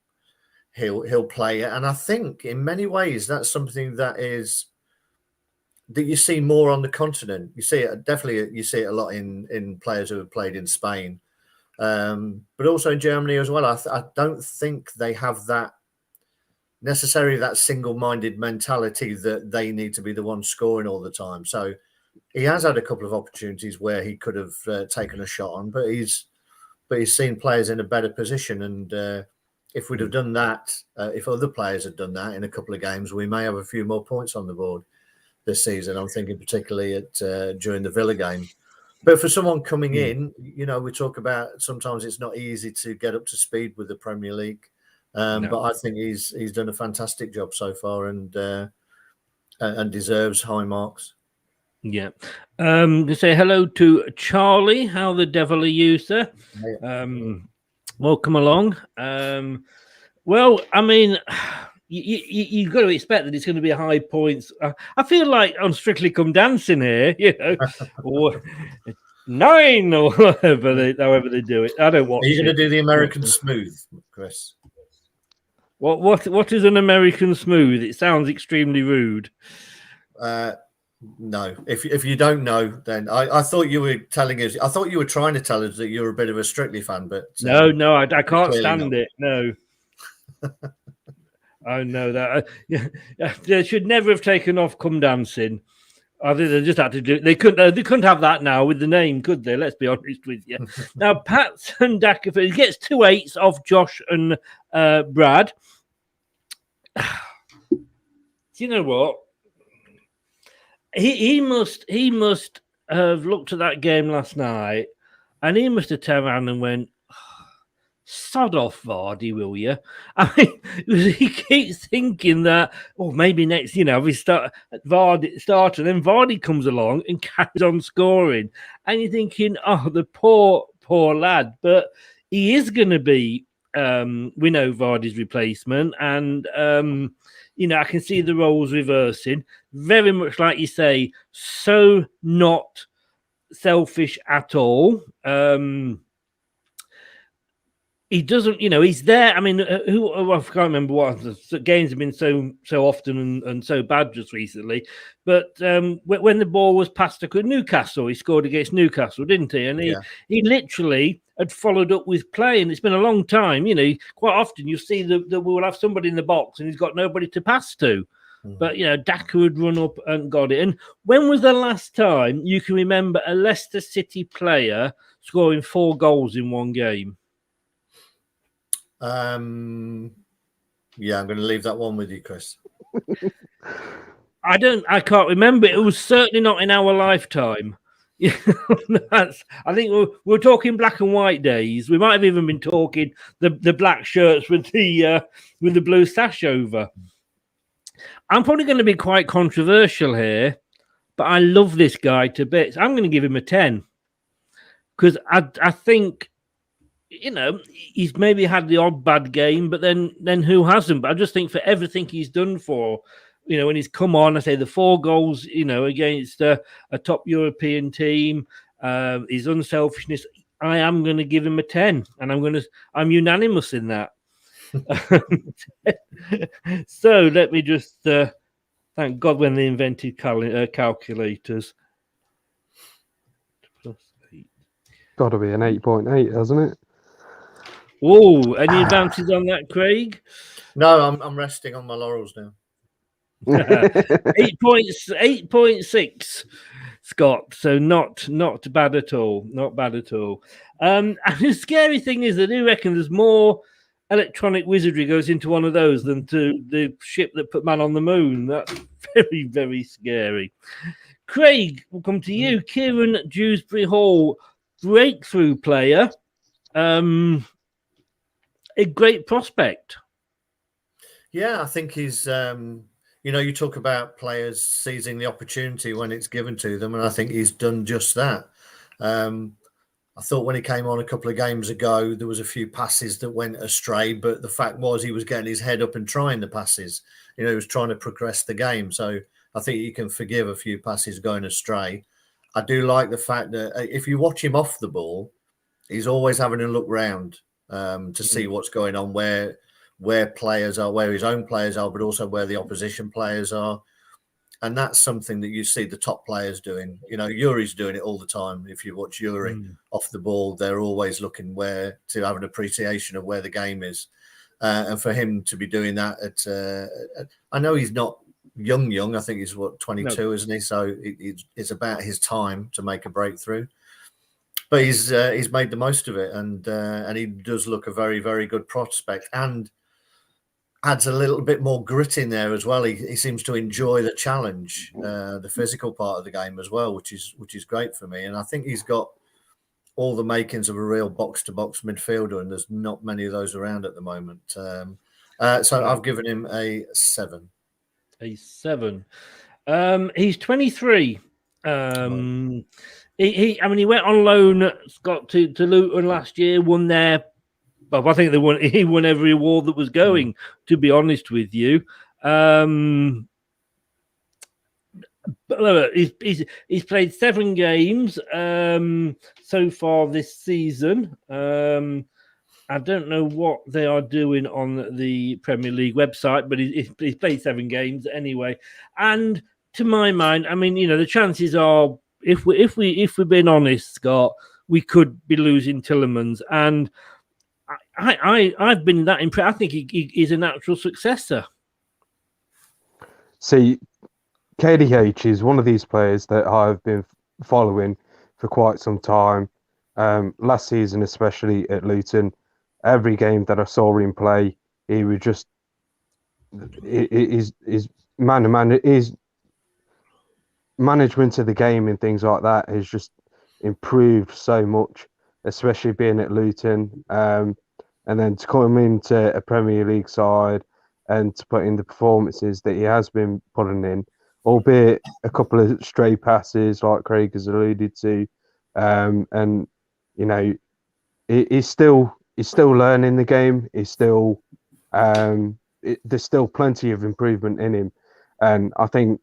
he'll play it. And I think in many ways that's something that you see more on the continent. You see it definitely. You see it a lot in players who have played in Spain, but also in Germany as well. I don't think they have that necessarily that single-minded mentality that they need to be the one scoring all the time. So he has had a couple of opportunities where he could have taken a shot on, but he's seen players in a better position. And if we'd have done that, if other players had done that in a couple of games, we may have a few more points on the board this season. I'm thinking particularly during the Villa game. But for someone coming in, we talk about sometimes it's not easy to get up to speed with the Premier League. But I think he's done a fantastic job so far and deserves high marks. Yeah. To say hello to Charlie. How the devil are you, sir? Welcome along. Well, I mean, you've got to expect that it's going to be high points. I feel like on Strictly Come Dancing here, or 9 or however they do it. I don't watch. Are you going to do the American Smooth, Chris? What is an American Smooth? It sounds extremely rude. No, if you don't know, then I thought you were telling us. I thought you were trying to tell us that you're a bit of a Strictly fan, but no, I can't stand it. No, I know that. They should never have taken off Come Dancing. I think they just had to do. They couldn't have that now with the name, could they? Let's be honest with you. Now, Patsendaka, he gets 2 8s off Josh and Brad. Do you know what? He must have looked at that game last night, and he must have turned around and went, "Sod off, Vardy, will you?" I mean, he keeps thinking that, maybe next, we start Vardy and then Vardy comes along and carries on scoring, and you're thinking, the poor lad. But he is going to be, we know, Vardy's replacement, and I can see the roles reversing. Very much like you say, so not selfish at all. he doesn't, he's there. I mean, I can't remember what the games have been so often and so bad just recently. But when the ball was passed to Newcastle, he scored against Newcastle, didn't he? And he literally had followed up with play, and it's been a long time. Quite often you see that we'll have somebody in the box and he's got nobody to pass to. But Daka would run up and got it. And when was the last time you can remember a Leicester City player scoring 4 goals in one game? I'm going to leave that one with you, Chris. I can't remember. It was certainly not in our lifetime. I think we're talking black and white days. We might have even been talking the black shirts with the blue sash over. I'm probably going to be quite controversial here, but I love this guy to bits. I'm going to give him a 10 because I think, he's maybe had the odd bad game, but then who hasn't? But I just think for everything he's done for, when he's come on, I say the 4 goals, against a top European team, his unselfishness, I am going to give him a 10, and I'm unanimous in that. So let me just thank God when they invented calculators. +8. Got to be an 8.8, hasn't it? Oh, any advances on that, Craig? No, I'm resting on my laurels now. 8.6, Scott. So not bad at all. Not bad at all. And the scary thing is, I do reckon there's more electronic wizardry goes into one of those than to the ship that put man on the moon. That's very, very scary. Craig, we'll come to you. Kieran Jewsbury Hall, breakthrough player. A great prospect. Yeah, I think he's, you talk about players seizing the opportunity when it's given to them, and I think he's done just that. I thought when he came on a couple of games ago, there was a few passes that went astray, but the fact was he was getting his head up and trying the passes. He was trying to progress the game. So I think you can forgive a few passes going astray. I do like the fact that if you watch him off the ball, he's always having a look round to see what's going on, where players are, where his own players are, but also where the opposition players are. And that's something that you see the top players doing. Yuri's doing it all the time. If you watch Yuri off the ball, they're always looking to have an appreciation of where the game is. And for him to be doing that I know he's not young. I think he's 22, isn't he? So it's about his time to make a breakthrough. But he's made the most of it, and he does look a very, very good prospect, and adds a little bit more grit in there as well. He seems to enjoy the challenge, the physical part of the game as well, which is great for me. And I think he's got all the makings of a real box-to-box midfielder, and there's not many of those around at the moment. So I've given him a 7. A 7. He's 23. He went on loan, got to Luton last year, won there. Well, I think he won every award that was going, to be honest with you. But he's played 7 games so far this season. I don't know what they are doing on the Premier League website, but he's played 7 games anyway. And to my mind, the chances are, if we're being honest, Scott, we could be losing Tillemans, and I've been that impressed. I think he's a natural successor. See, KDH is one of these players that I've been following for quite some time. Last season, especially at Luton, every game that I saw him play, he was just his man-to-man. His management of the game and things like that has just improved so much, especially being at Luton. And then to come into a Premier League side and to put in the performances that he has been putting in, albeit a couple of stray passes, like Craig has alluded to, and he's still learning the game. He's still there's still plenty of improvement in him, and I think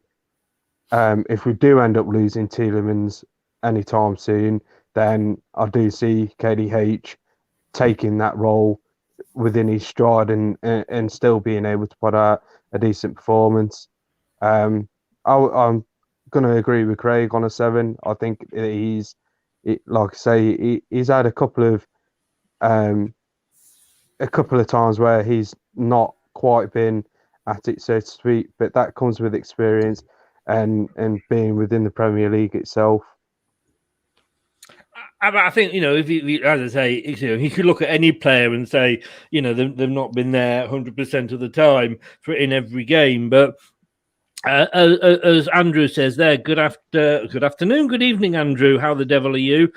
if we do end up losing Tielemans anytime soon, then I do see KDH taking that role within his stride and still being able to put out a decent performance. I'm going to agree with Craig on a 7. I think like I say, he's had a couple of times where he's not quite been at it, so to speak, but that comes with experience and being within the Premier League itself. I think, if you, as I say, you could look at any player and say, they've not been there 100% of the time in every game. But as Andrew says there, good afternoon, good evening, Andrew. How the devil are you?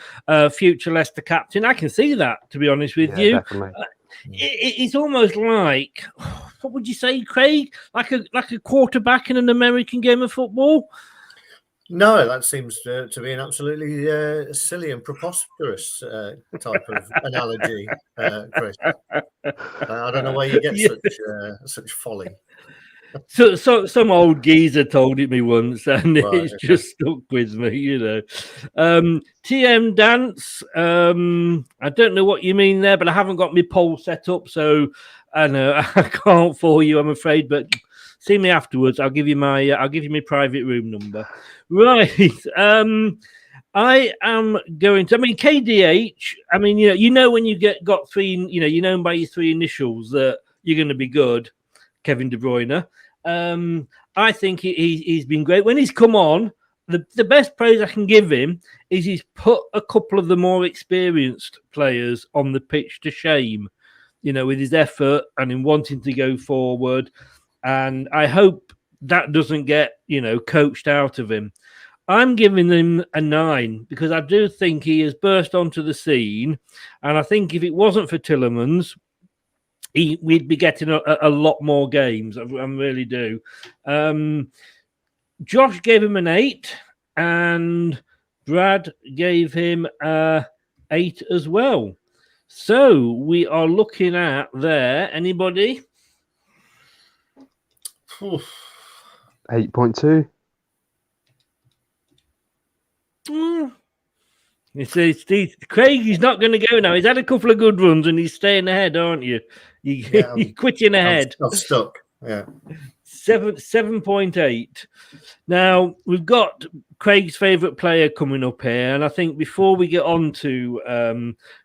Future Leicester captain. I can see that, to be honest with you. Definitely. It's almost like, what would you say, Craig? Like a quarterback in an American game of football? No, that seems to be an absolutely silly and preposterous type of analogy, Chris. I don't know where you get such folly. So some old geezer told it me once, and it's just stuck with me, TM Dance, I don't know what you mean there, but I haven't got my poll set up, so I know I can't for you, I'm afraid, but see me afterwards. I'll give you my private room number. Right. I am going to. KDH. When you got three. You know by your 3 initials that you're going to be good. Kevin De Bruyne. I think he's been great when he's come on. The best praise I can give him is he's put a couple of the more experienced players on the pitch to shame. With his effort and in wanting to go forward. And I hope that doesn't get, coached out of him. I'm giving him a 9 because I do think he has burst onto the scene. And I think if it wasn't for Tillemans, we'd be getting a lot more games. I really do. Josh gave him an 8 and Brad gave him 8 as well. So we are looking at there. Anybody? 8.2. Craig, he's not going to go now. He's had a couple of good runs and he's staying ahead, aren't you? You're quitting ahead. I'm stuck. Yeah. 7.8. Now we've got Craig's favourite player coming up here, and I think before we get on to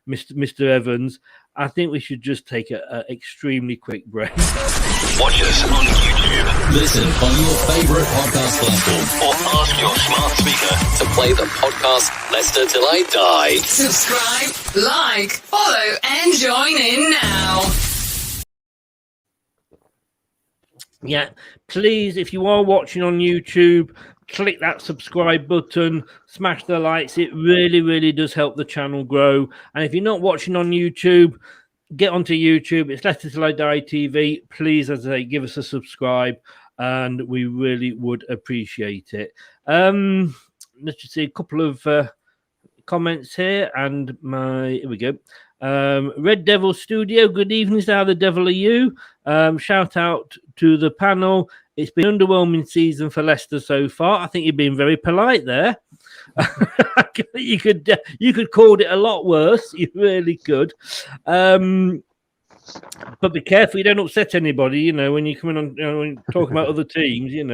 Mr. Evans, I think we should just take an extremely quick break. Watch us on YouTube. Listen on your favourite podcast platform, or ask your smart speaker to play the podcast Leicester Till I Die. Subscribe, like, follow, and join in now. Yeah, please, if you are watching on YouTube, click that subscribe button, smash the likes. It really, really does help the channel grow. And if you're not watching on YouTube, get onto YouTube. It's Leicester Till I Die TV. Please, as I say, give us a subscribe, and we really would appreciate it. Let's just see a couple of comments here, and here we go. Red Devil Studio, good evening. How the devil are you? Shout out to the panel. It's been an underwhelming season for Leicester so far. I think you've been very polite there. You could call it a lot worse. You really could. But be careful you don't upset anybody, when you come in on when you talk about other teams, you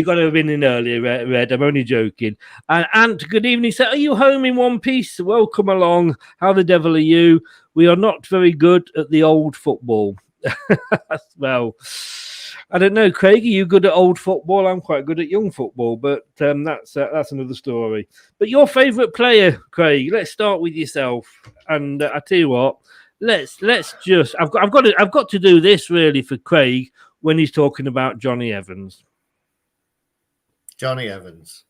got to have been in earlier, Red. I'm only joking. And Ant, good evening. So are you home in one piece? Welcome along. How the devil are you? We are not very good at the old football. Well, I don't know, Craig. Are you good at old football? I'm quite good at young football, but that's another story. But your favourite player, Craig? Let's start with yourself. And I tell you what, let's just. I've got to do this really for Craig when he's talking about Johnny Evans. Johnny Evans.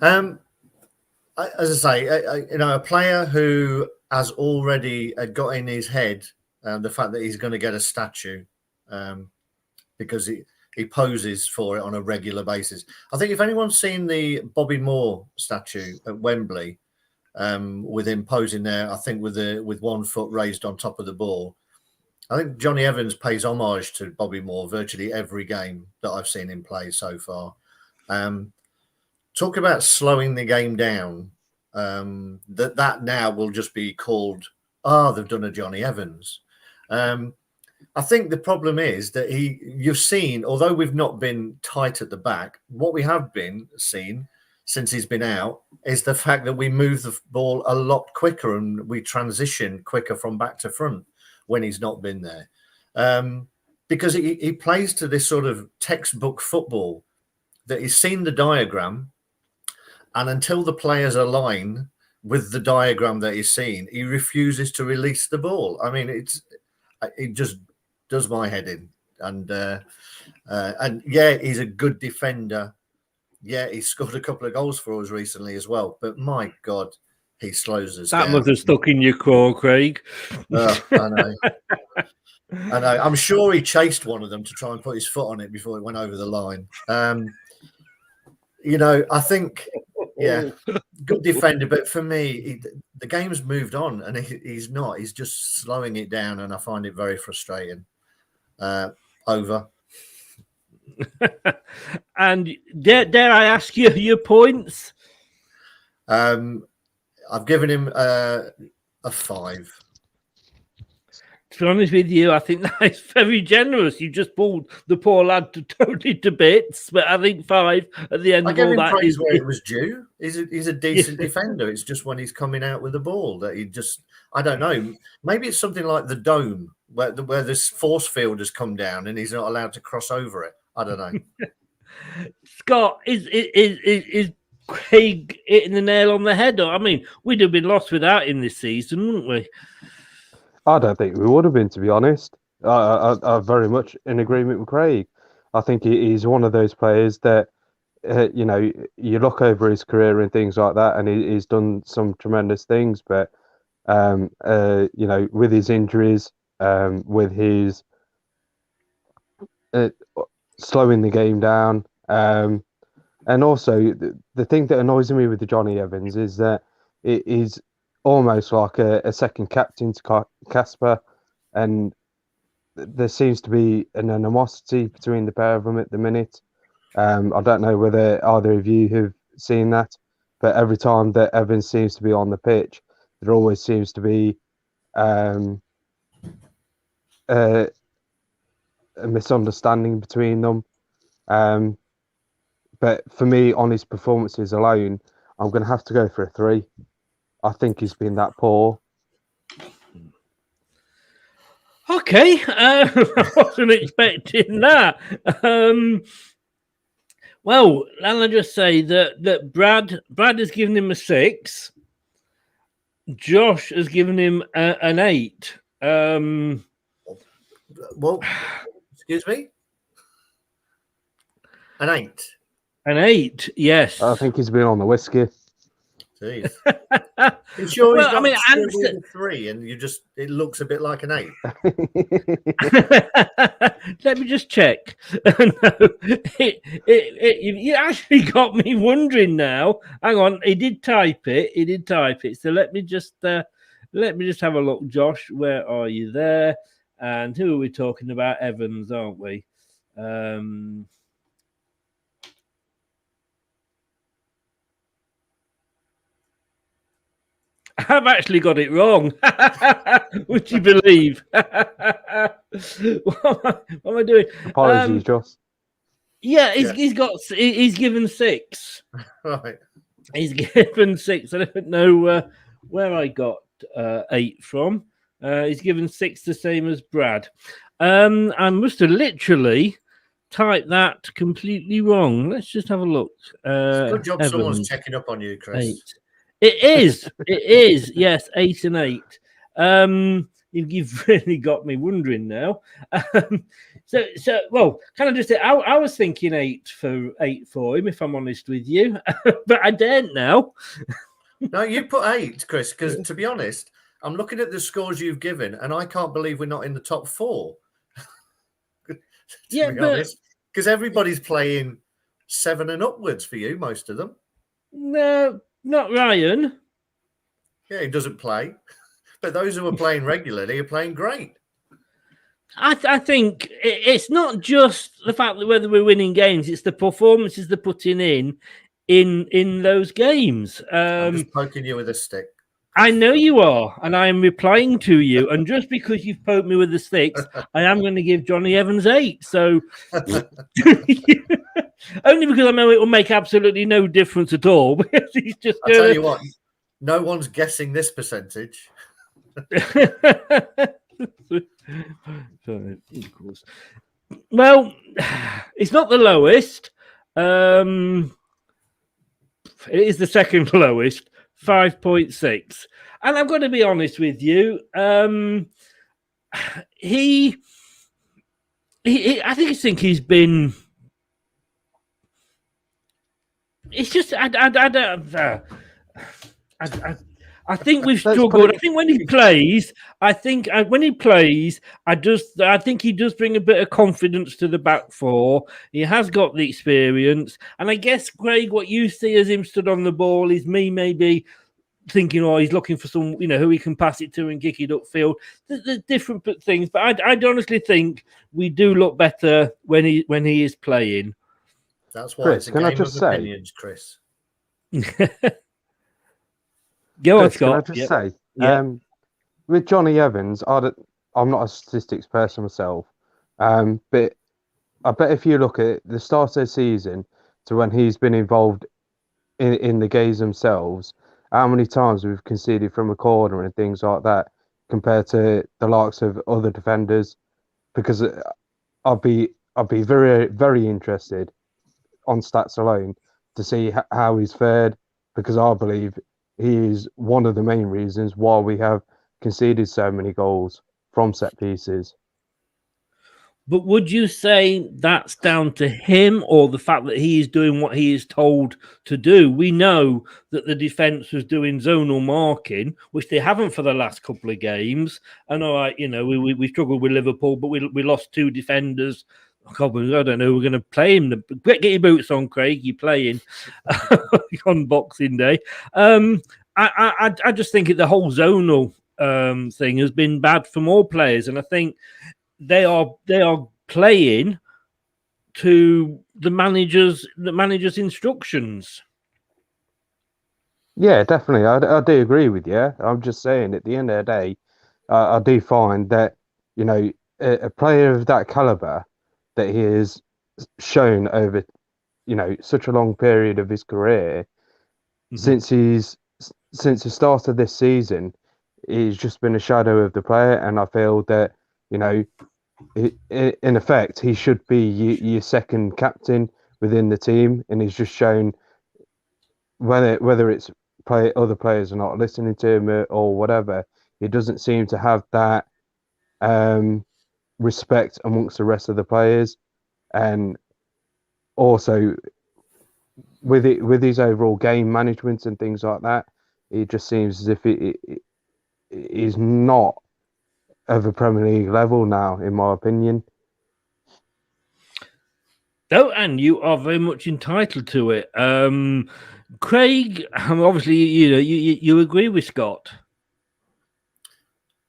As I say, a player who has already got in his head the fact that he's going to get a statue. Because he poses for it on a regular basis. I think if anyone's seen the Bobby Moore statue at Wembley, with him posing there, I think with one foot raised on top of the ball, I think Johnny Evans pays homage to Bobby Moore virtually every game that I've seen him play so far. Talk about slowing the game down. that now will just be called, they've done a Johnny Evans. I think the problem is that you've seen, although we've not been tight at the back, what we have been seen since he's been out is the fact that we move the ball a lot quicker and we transition quicker from back to front when he's not been there. Because he plays to this sort of textbook football that he's seen the diagram, and until the players align with the diagram that he's seen, he refuses to release the ball. I mean, it just does my head in. And yeah, he's a good defender. Yeah, he scored a couple of goals for us recently as well. But my God, he slows us down. That must have stuck in your craw, Craig. I know. I know. I'm sure he chased one of them to try and put his foot on it before it went over the line. You know, I think, yeah, good defender. But for me, the game's moved on, and he's not. He's just slowing it down, and I find it very frustrating. Over. And dare I ask you your points? I've given him a 5. To be honest with you, I think that is very generous. You just pulled the poor lad totally to bits, but I think 5 at the end of all that is where it was due. He's a decent defender. It's just when he's coming out with the ball that he just, I don't know. Maybe it's something like the dome where this force field has come down and he's not allowed to cross over it. I don't know. Scott, is Craig hitting the nail on the head? I mean, we'd have been lost without him this season, wouldn't we? I don't think we would have been, to be honest. I'm very much in agreement with Craig. I think he's one of those players that, you know, you look over his career and things like that, and he's done some tremendous things. But, you know, with his injuries, with his slowing the game down, and also the thing that annoys me with the Johnny Evans is that it is almost like a second captain to Casper, and there seems to be an animosity between the pair of them at the minute. I don't know whether either of you have seen that, but every time that Evans seems to be on the pitch, there always seems to be a misunderstanding between them. But for me, on his performances alone, I'm going to have to go for a 3. I think he's been that poor. Okay, I wasn't expecting that. Well, I'll just say that Brad has given him a 6. Josh has given him an 8. Well, excuse me? An 8? An 8, yes. I think he's been on the whiskey. Jeez. You sure he's I mean, a 3 and it looks a bit like an 8? Let me just check. No, you actually got me wondering now. Hang on, he did type it. So let me just have a look. Josh, where are you there? And who are we talking about? Evans, aren't we? I've actually got it wrong. Would you believe? What am I doing? Apologies, Josh. Yeah, he's given 6. Right. He's given 6. I don't know where I got 8 from. He's given 6, the same as Brad. I must have literally typed that completely wrong. Let's just have a look. Good job Evans, someone's checking up on you, Chris. 8. It is. Yes, 8 and 8. You've really got me wondering now. So well, can I just say I was thinking 8 for him, if I'm honest with you, but I daren't now. No, you put 8, Chris, because to be honest, I'm looking at the scores you've given, and I can't believe we're not in the top 4. Yeah, because everybody's playing 7 and upwards for you, most of them. No. Not Ryan. Yeah, he doesn't play. But those who are playing regularly are playing great. I think it's not just the fact that whether we're winning games, it's the performances they're putting in in those games. I'm just poking you with a stick. I know you are, and I am replying to you. And just because you've poked me with the sticks, I am going to give Johnny Evans 8. So only because I know it will make absolutely no difference at all. Because he's just. I'll tell you what, no one's guessing this percentage. Well, it's not the lowest. It is the second lowest. 5.6, and I've got to be honest with you. He I think he's been. It's just I think we've struggled. I think when he plays, I think he does bring a bit of confidence to the back four. He has got the experience, and I guess, Craig, what you see as him stood on the ball is me maybe thinking, oh, he's looking for some, who he can pass it to and kick it upfield. There's different things, but I honestly think we do look better when he is playing. That's why it's a game of opinions, Chris. Go on, Scott. Can I just say, with Johnny Evans, I'm not a statistics person myself, but I bet if you look at the start of the season to when he's been involved in the games themselves, how many times we've conceded from a corner and things like that compared to the likes of other defenders, because I'd be very, very interested on stats alone to see how he's fared, because I believe he is one of the main reasons why we have conceded so many goals from set pieces. But would you say that's down to him or the fact that he is doing what he is told to do? We know that the defence was doing zonal marking, which they haven't for the last couple of games. And all right, we struggled with Liverpool, but we lost 2 defenders. I don't know. We're going to play him. Get your boots on, Craig. You're playing on Boxing Day. I just think the whole zonal thing has been bad from all players, and I think they are playing to the manager's instructions. Yeah, definitely. I do agree with you. I'm just saying, at the end of the day, I do find that a player of that caliber that he has shown over such a long period of his career, since the start of this season, he's just been a shadow of the player, and I feel that in effect he should be your second captain within the team, and he's just shown whether it's other players are not listening to him or whatever, he doesn't seem to have that respect amongst the rest of the players. And also with his overall game management and things like that, it just seems as if it is not of a Premier League level now, in my opinion. Oh, and you are very much entitled to it. Craig, obviously, you agree with Scott.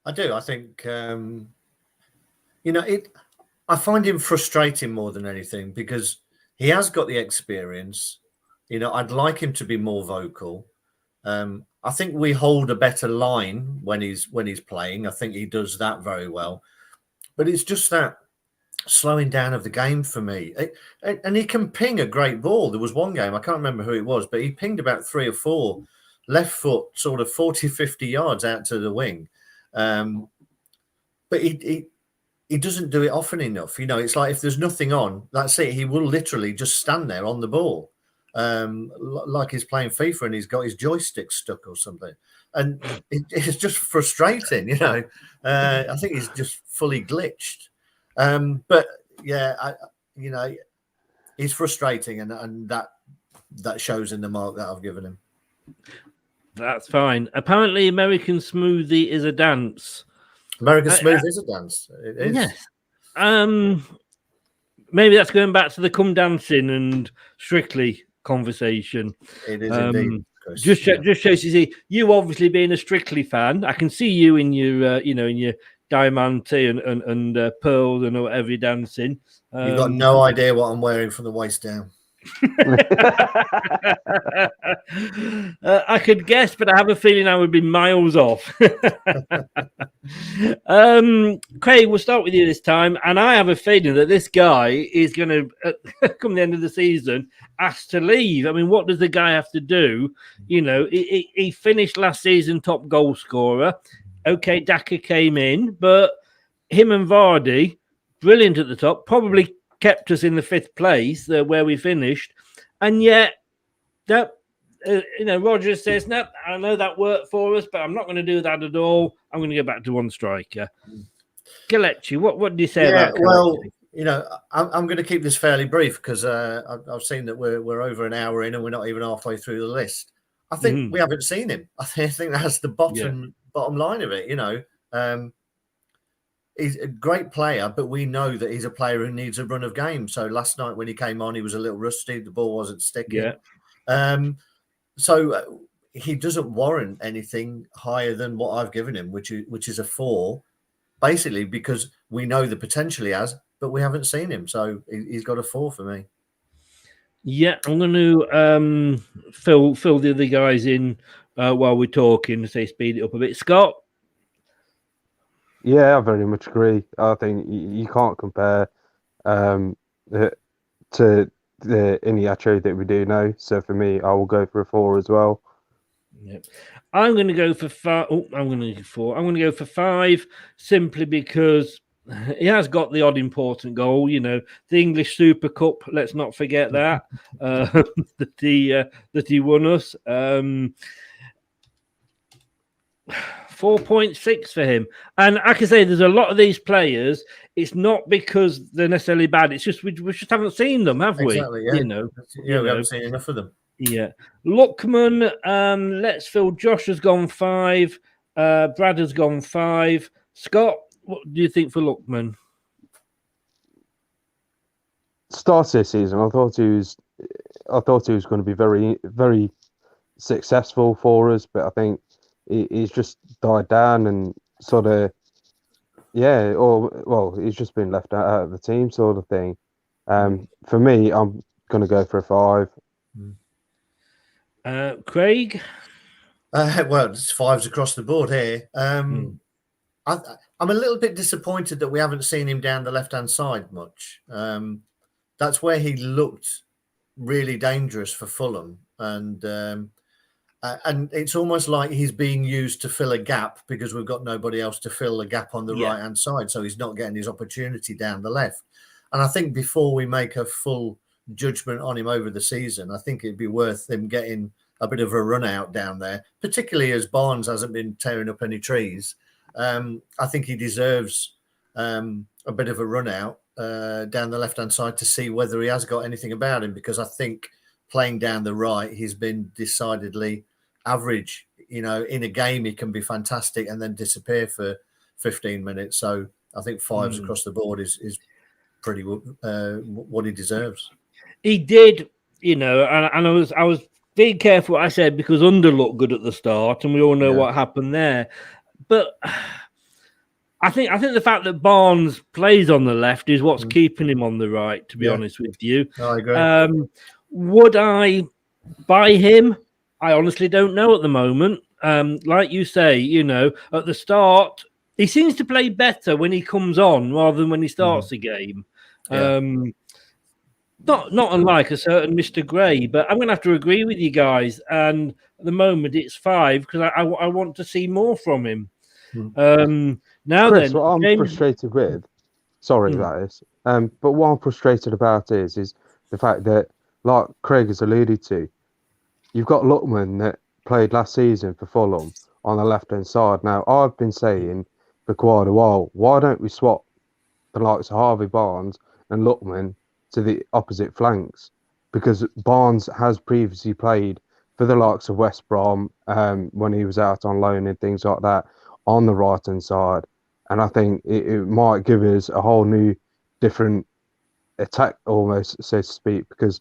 I do. I think, I find him frustrating more than anything, because he has got the experience. I'd like him to be more vocal. I think we hold a better line when he's playing. I think he does that very well. But it's just that slowing down of the game for me. And he can ping a great ball. There was one game, I can't remember who it was, but he pinged about 3 or 4 left foot, sort of 40, 50 yards out to the wing. But he doesn't do it often enough. It's like if there's nothing on, that's it. He will literally just stand there on the ball, like he's playing FIFA and he's got his joystick stuck or something. And it's just frustrating, I think he's just fully glitched. But yeah, he's frustrating, and that shows in the mark that I've given him. That's fine. Apparently, American Smoothie is a dance. American Smoothie is a dance. It is. Yes. Maybe that's going back to the come dancing and Strictly conversation. It is indeed. Chris. Just shows you obviously being a Strictly fan. I can see you in your in your diamante and pearls and whatever you're dancing. You've got no idea what I'm wearing from the waist down. I could guess, but I have a feeling I would be miles off. Craig, we'll start with you this time, and I have a feeling that this guy is going to, come the end of the season, ask to leave. I mean, what does the guy have to do? You know, he finished last season top goal scorer. Okay, Daka came in, but him and Vardy, brilliant at the top, probably kept us in the 5th place where we finished. And yet, that Rogers says, no, I know that worked for us, but I'm not going to do that at all. I'm going to go back to one striker. Kelechi, what do you say about Kelechi? Well, you know, I'm going to keep this fairly brief because I've seen that we're over an hour in and we're not even halfway through the list. I think we haven't seen him. I think that's the bottom line of it. You know, he's a great player, but we know that he's a player who needs a run of games. So last night when he came on, he was a little rusty. The ball wasn't sticking. Yeah. So he doesn't warrant anything higher than what I've given him, which is a 4, basically because we know the potential he has, but we haven't seen him. So he's got a 4 for me. Yeah, I'm going to fill the other guys in while we're talking to say speed it up a bit. Scott? Yeah, I very much agree. I think you can't compare to the Iniacho that we do know. So for me, I will go for a 4 as well. Yep. I'm going to go for 5. Oh, I'm going to go 4. I'm going to go for 5 simply because he has got the odd important goal. You know, the English Super Cup. Let's not forget that that he won us. 4.6 for him. And I can say there's a lot of these players. It's not because they're necessarily bad. It's just we just haven't seen them, have we? Exactly, yeah. You know, we haven't seen enough of them. Yeah. Lookman, let's fill. Josh has gone 5. Brad has gone 5. Scott, what do you think for Lookman? Start this season, I thought he was going to be very, very successful for us, but I think he's just died down and sort of, he's just been left out of the team sort of thing. For me, I'm going to go for a 5. Craig? Well, it's 5s across the board here. I'm a little bit disappointed that we haven't seen him down the left-hand side much. That's where he looked really dangerous for Fulham. And it's almost like he's being used to fill a gap because we've got nobody else to fill the gap on the right-hand side. So he's not getting his opportunity down the left. And I think before we make a full judgment on him over the season, I think it'd be worth him getting a bit of a run out down there, particularly as Barnes hasn't been tearing up any trees. I think he deserves a bit of a run out down the left-hand side to see whether he has got anything about him, because I think playing down the right, he's been decidedly average. You know, in a game, he can be fantastic and then disappear for 15 minutes. So I think 5s across the board is pretty what he deserves. He did, you know, and I was being careful what I said because Under looked good at the start, and we all know what happened there. But I think the fact that Barnes plays on the left is what's keeping him on the right, to be honest with you. No, I agree. Would I buy him? I honestly don't know at the moment. Like you say, you know, at the start, he seems to play better when he comes on rather than when he starts a game. Not unlike a certain Mr. Gray, but I'm going to have to agree with you guys. And at the moment, it's 5 because I want to see more from him. Now Chris, then, what I'm frustrated with, sorry about this, but what I'm frustrated about is the fact that, like Craig has alluded to, you've got Lookman that played last season for Fulham on the left-hand side. Now, I've been saying for quite a while, why don't we swap the likes of Harvey Barnes and Lookman to the opposite flanks? Because Barnes has previously played for the likes of West Brom when he was out on loan and things like that on the right-hand side. And I think it might give us a whole new, different attack, almost, so to speak, because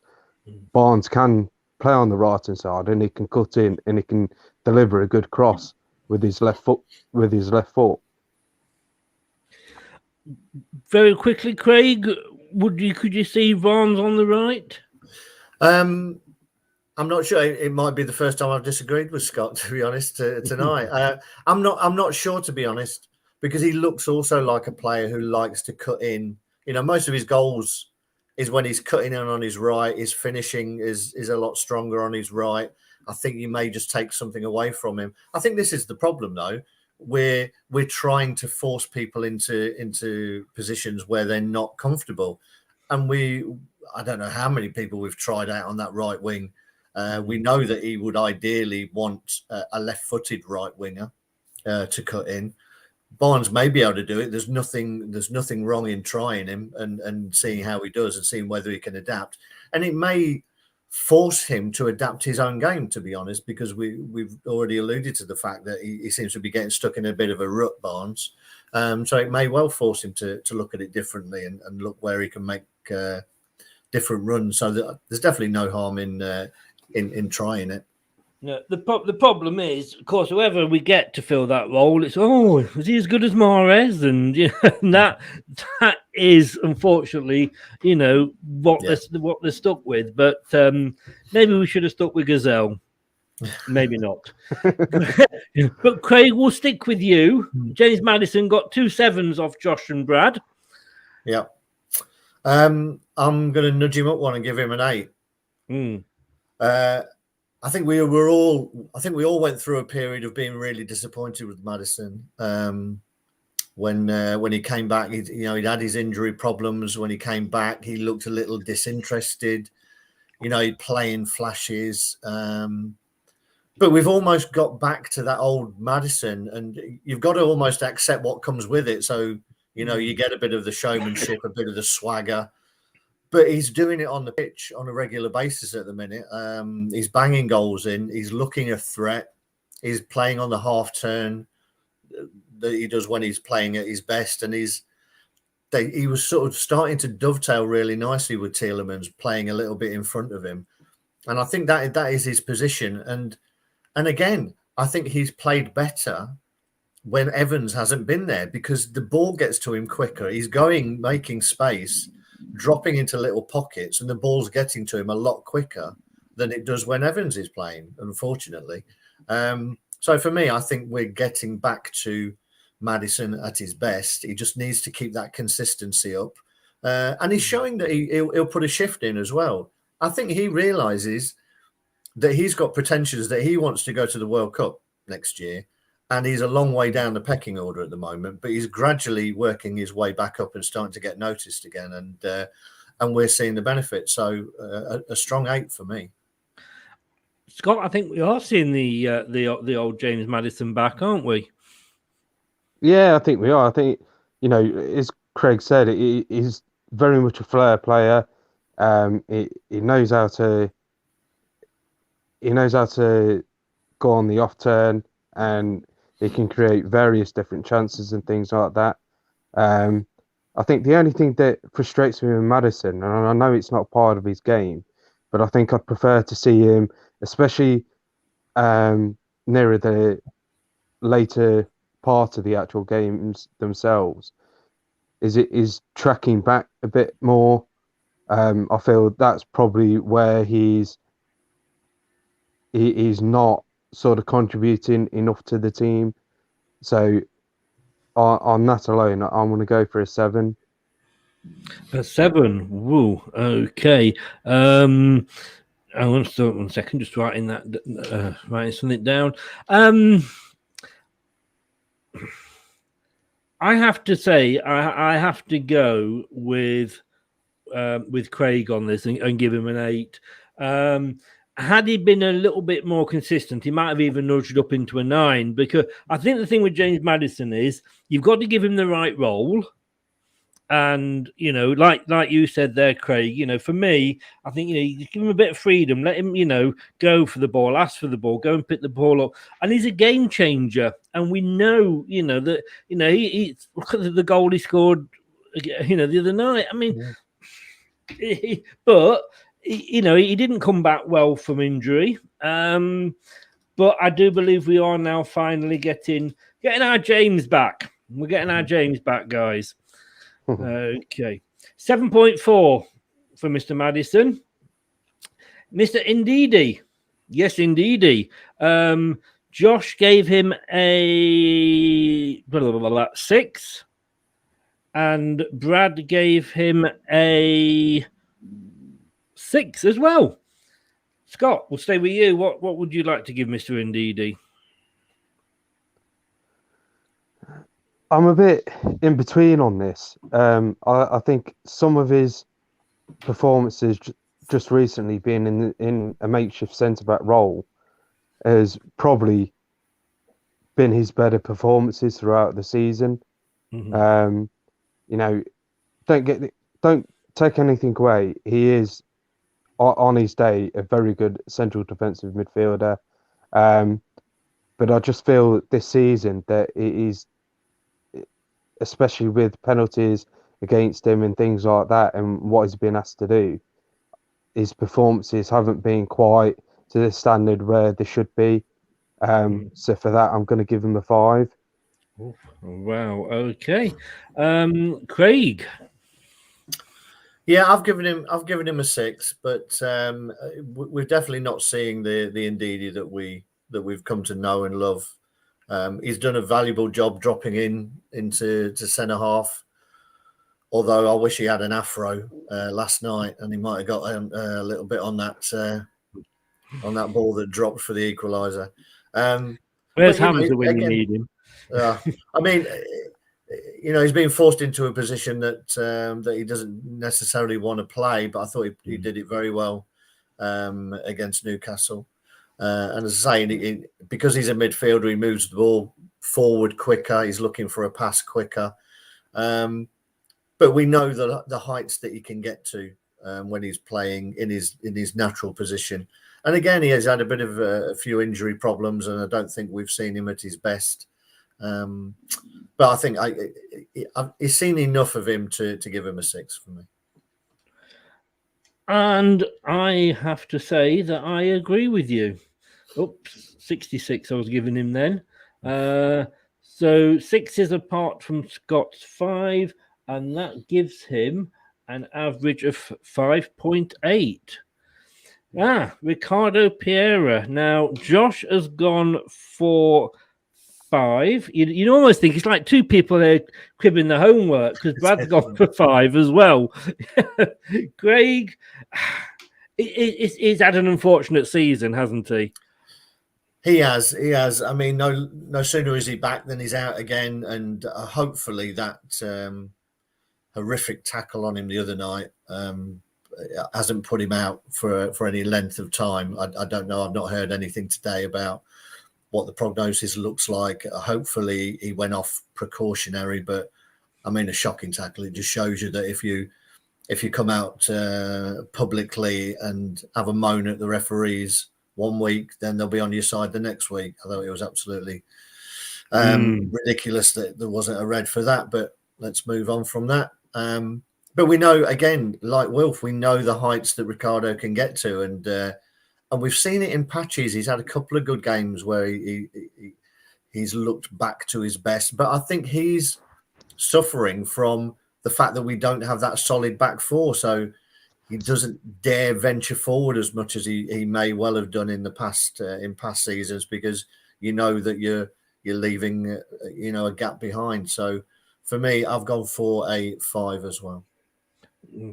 Barnes can play on the right-hand side and he can cut in and he can deliver a good cross with his left foot. Very quickly, Craig, could you see Barnes on the right? I'm not sure. It might be the first time I've disagreed with Scott, to be honest, tonight. I'm not sure, to be honest, because he looks also like a player who likes to cut in. You know, most of his goals is when he's cutting in on his right. His finishing is a lot stronger on his right. I think you may just take something away from him. I think this is the problem, though. We're trying to force people into positions where they're not comfortable, and I don't know how many people we've tried out on that right wing. We know that he would ideally want a left-footed right winger to cut in. Barnes may be able to do it. There's nothing wrong in trying him and seeing how he does and seeing whether he can adapt. And it may force him to adapt his own game, to be honest, because we've already alluded to the fact that he seems to be getting stuck in a bit of a rut, Barnes. So it may well force him to look at it differently and look where he can make different runs. So there's definitely no harm in trying it. No, the problem is, of course, whoever we get to fill that role, it's is he as good as Mahrez? And that is unfortunately, what they're stuck with. But maybe we should have stuck with Gazelle. Maybe not. But Craig, we'll stick with you. James Maddison got 2 7s off Josh and Brad. Yeah. I'm going to nudge him up one and give him an 8. I think we all went through a period of being really disappointed with Maddison. When he came back, he'd had his injury problems. When he came back, he looked a little disinterested. He'd play in flashes. But we've almost got back to that old Maddison, and you've got to almost accept what comes with it. So, you get a bit of the showmanship, a bit of the swagger. But he's doing it on the pitch on a regular basis at the minute. He's banging goals in. He's looking a threat. He's playing on the half turn that he does when he's playing at his best. And he was sort of starting to dovetail really nicely with Tielemans, playing a little bit in front of him. And I think that is his position. And again, I think he's played better when Evans hasn't been there because the ball gets to him quicker. He's making space, dropping into little pockets, and the ball's getting to him a lot quicker than it does when Evans is playing, unfortunately. So for me, I think we're getting back to Maddison at his best. He just needs to keep that consistency up. And he's showing that he'll put a shift in as well. I think he realises that he's got pretensions that he wants to go to the World Cup next year. And he's a long way down the pecking order at the moment, but he's gradually working his way back up and starting to get noticed again. And we're seeing the benefit. So a strong 8 for me. Scott, I think we are seeing the old James Maddison back, aren't we? Yeah, I think we are. I think, as Craig said, he's very much a flair player. He knows how to go on the off turn, and he can create various different chances and things like that. I think the only thing that frustrates me with Maddison, and I know it's not part of his game, but I think I'd prefer to see him, especially nearer the later part of the actual games themselves, is tracking back a bit more. I feel that's probably where he's not sort of contributing enough to the team. So on that alone, I'm going to go for a 7. A 7. Woo. Okay. I want to start 1 second, just writing something down. I have to say, I have to go with Craig on this and give him an 8. Had he been a little bit more consistent, he might have even nudged up into a 9. Because I think the thing with James Maddison is you've got to give him the right role. And, like you said there, Craig, for me, I think, you give him a bit of freedom, let him, go for the ball, ask for the ball, go and pick the ball up. And he's a game changer. And we know, that, he look at the goal he scored, the other night. I mean, but he didn't come back well from injury. But I do believe we are now finally getting our James back. We're getting our James back, guys. Okay. 7.4 for Mr. Maddison. Mr. Ndidi. Yes, indeedy. Josh gave him a 6, and Brad gave him a 6 as well. Scott, we'll stay with you. What would you like to give Mr. Ndidi? I'm a bit in between on this. I think some of his performances just recently being in a makeshift centre-back role has probably been his better performances throughout the season. Mm-hmm. You know, don't take anything away. He is, on his day, a very good central defensive midfielder. But I just feel this season that it is, especially with penalties against him and things like that, and what he's been asked to do, his performances haven't been quite to the standard where they should be. So for that, I'm going to give him a 5. Oh, wow. Okay. Craig. Yeah, I've given him a 6, but we're definitely not seeing the Ndidi that we've come to know and love. He's done a valuable job dropping into centre half. Although I wish he had an afro last night, and he might have got a little bit on that ball that dropped for the equaliser. Where's Hamza when you need him? I mean, he's being forced into a position that he doesn't necessarily want to play, but I thought he did it very well against Newcastle. And as I say, because he's a midfielder, he moves the ball forward quicker. He's looking for a pass quicker. But we know the heights that he can get to when he's playing in his natural position. And again, he has had a bit of a few injury problems, and I don't think we've seen him at his best. But I think I've seen enough of him to give him a 6 for me. And I have to say that I agree with you. Oops, 66 I was giving him then. So 6 is apart from Scott's 5, and that gives him an average of 5.8. Ricardo Pierre. Now, Josh has gone for 5. You'd almost think it's like two people there cribbing the homework, because Brad's gone for 5 as well. Craig, he's had an unfortunate season, hasn't he? He has. I mean, no sooner is he back than he's out again, and hopefully that horrific tackle on him the other night hasn't put him out for any length of time. I don't know. I've not heard anything today about what the prognosis looks like. Hopefully he went off precautionary, but I mean, a shocking tackle. It just shows you that if you come out publicly and have a moan at the referees one week, then they'll be on your side the next week. Although it was absolutely ridiculous that there wasn't a red for that, but let's move on from that. But we know, again, like Wilf, we know the heights that Ricardo can get to, and we've seen it in patches. He's had a couple of good games where he's looked back to his best, but I think he's suffering from the fact that we don't have that solid back four, so he doesn't dare venture forward as much as he may well have done in the past seasons, because you know that you're leaving a gap behind. So for me, I've gone for a 5 as well.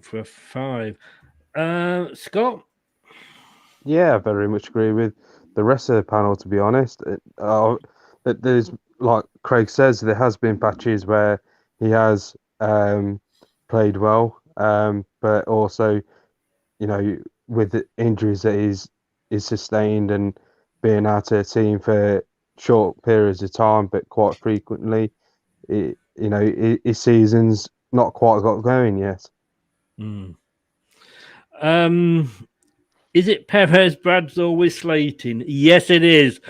For a 5, Scott. Yeah, I very much agree with the rest of the panel, to be honest. There's, like Craig says, there has been patches where he has played well, but also, with the injuries that he's sustained and being out of the team for short periods of time, but quite frequently, his season's not quite got going yet. Is it Perez Brad's always slating? Yes, it is.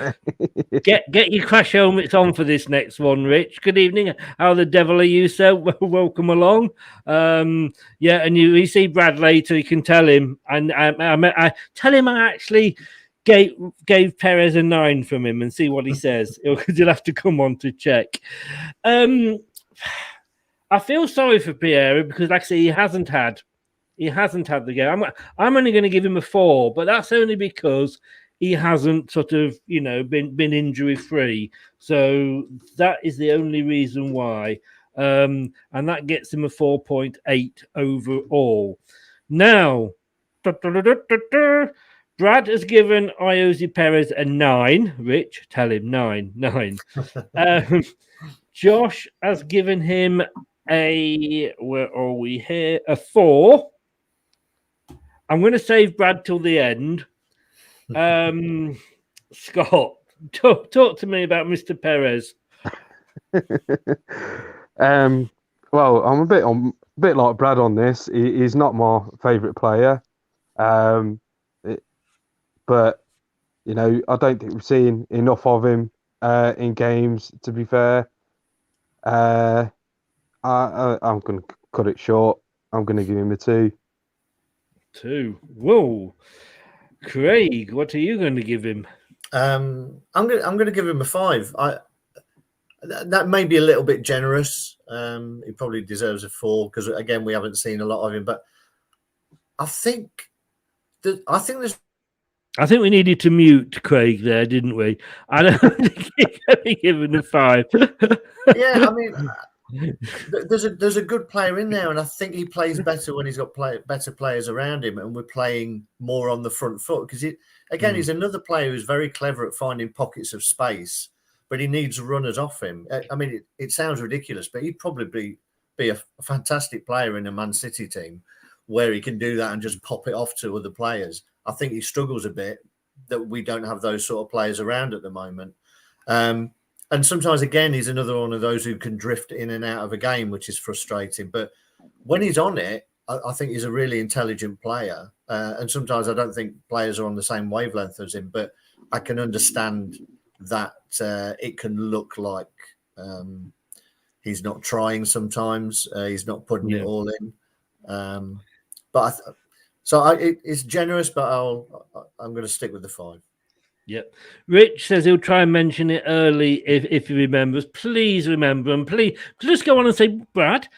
Get your crash helmets on for this next one, Rich. Good evening. How the devil are you, sir? Welcome along. And you see Brad later, you can tell him. And I tell him I actually gave Perez a 9 from him, and see what he says. Because he'll have to come on to check. I feel sorry for Pierre, because, like I say, he hasn't had He hasn't had the game. I'm only going to give him a 4, but that's only because he hasn't sort of, been injury free. So that is the only reason why. And that gets him a 4.8 overall. Now, Brad has given Iosi Perez a 9. Rich, tell him 9. Josh has given him where are we here? A 4. I'm going to save Brad till the end. Scott, talk to me about Mr. Perez. Well, I'm a bit like Brad on this. He's not my favourite player, but I don't think we've seen enough of him in games. To be fair, I'm going to cut it short. I'm going to give him a 2. 2. Whoa, Craig, what are you going to give him? I'm going to give him a 5. That may be a little bit generous. He probably deserves a 4 because again we haven't seen a lot of him. But I think we needed to mute Craig there, didn't we? I don't think he can be given a 5. Yeah, I mean, there's a good player in there, and I think he plays better when he's got better players around him, and we're playing more on the front foot. Because he's another player who's very clever at finding pockets of space, but he needs runners off him. I mean, it sounds ridiculous, but he'd probably be a fantastic player in a Man City team where he can do that and just pop it off to other players. I think he struggles a bit that we don't have those sort of players around at the moment. And sometimes, again, he's another one of those who can drift in and out of a game, which is frustrating. But when he's on it, I think he's a really intelligent player. And sometimes I don't think players are on the same wavelength as him, but I can understand that it can look like he's not trying sometimes. He's not putting it all in. It's generous, but I'm going to stick with the 5. Yep. Rich says he'll try and mention it early if he remembers. Please remember, and please just go on and say, Brad,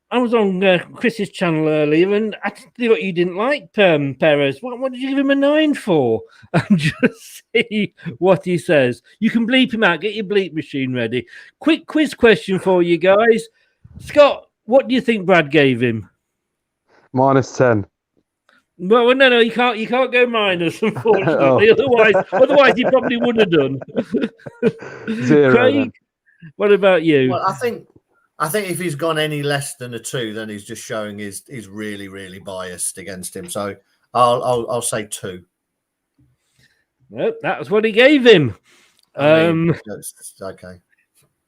I was on Chris's channel earlier, and I tell what you didn't like Perez. What did you give him a 9 for? And just see what he says. You can bleep him out. Get your bleep machine ready. Quick quiz question for you guys. Scott, what do you think Brad gave him? -10. Well, no, you can't go minus, unfortunately. Otherwise, he probably would have done. 0. Craig, then. what about you? Well, I think if he's gone any less than a 2, then he's just showing he's really, really biased against him. So I'll say 2. Nope, that was what he gave him. Okay.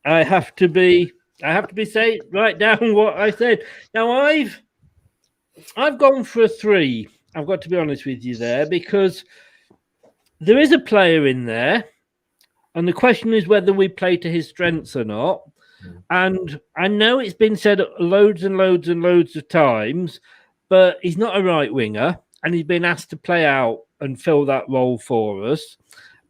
I have to be write down what I said. Now I've gone for a 3. I've got to be honest with you there, because there is a player in there, and the question is whether we play to his strengths or not. And I know it's been said loads and loads and loads of times, but he's not a right winger, and he's been asked to play out and fill that role for us.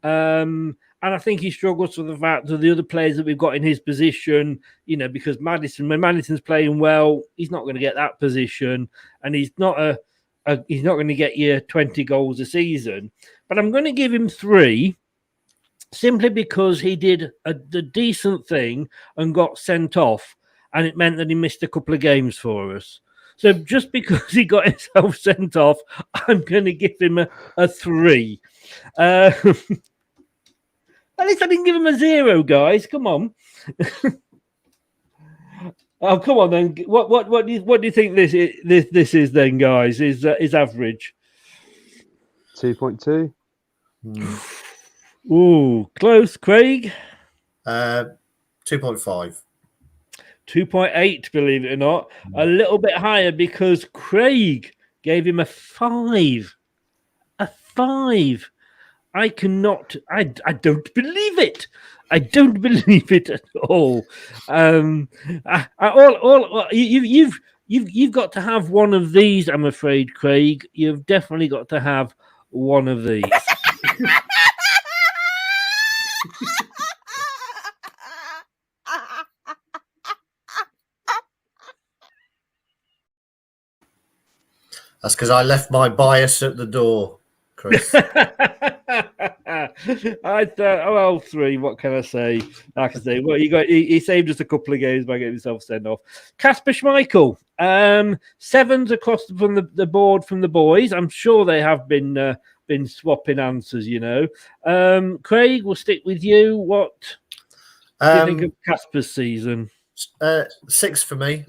And I think he struggles with the fact that the other players that we've got in his position, because when Madison's playing well, he's not going to get that position, and he's not going to get you 20 goals a season. But I'm going to give him 3, simply because he did a decent thing and got sent off, and it meant that he missed a couple of games for us. So just because he got himself sent off, I'm going to give him a 3. At least I didn't give him a 0, guys. Come on. Oh, come on then. What do you think this is then, guys? Is average? 2.2. Ooh, close, Craig. 2.5. 2.8, believe it or not. A little bit higher, because Craig gave him a 5. A 5. I cannot. I don't believe it. I don't believe it at all. You've got to have one of these. I'm afraid, Craig. You've definitely got to have one of these. That's because I left my bias at the door, Chris. I thought, well, 3. What can I say? I can say, well, he saved us a couple of games by getting himself sent off. Kasper Schmeichel, 7s across from the board from the boys. I'm sure they have been swapping answers. Craig, we'll stick with you. What do you think of Kasper's season? 6 for me.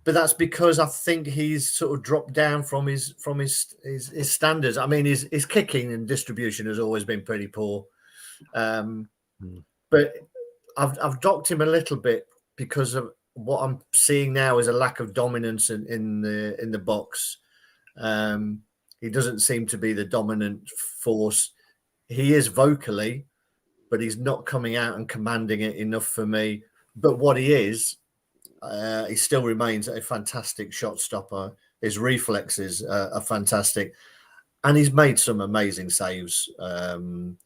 But that's because I think he's sort of dropped down from his standards. I mean, his kicking and distribution has always been pretty poor. But I've docked him a little bit because of what I'm seeing now is a lack of dominance in the box. He doesn't seem to be the dominant force. He is vocally, but he's not coming out and commanding it enough for me. But what he is, he still remains a fantastic shot stopper. His reflexes are fantastic, and he's made some amazing saves. Going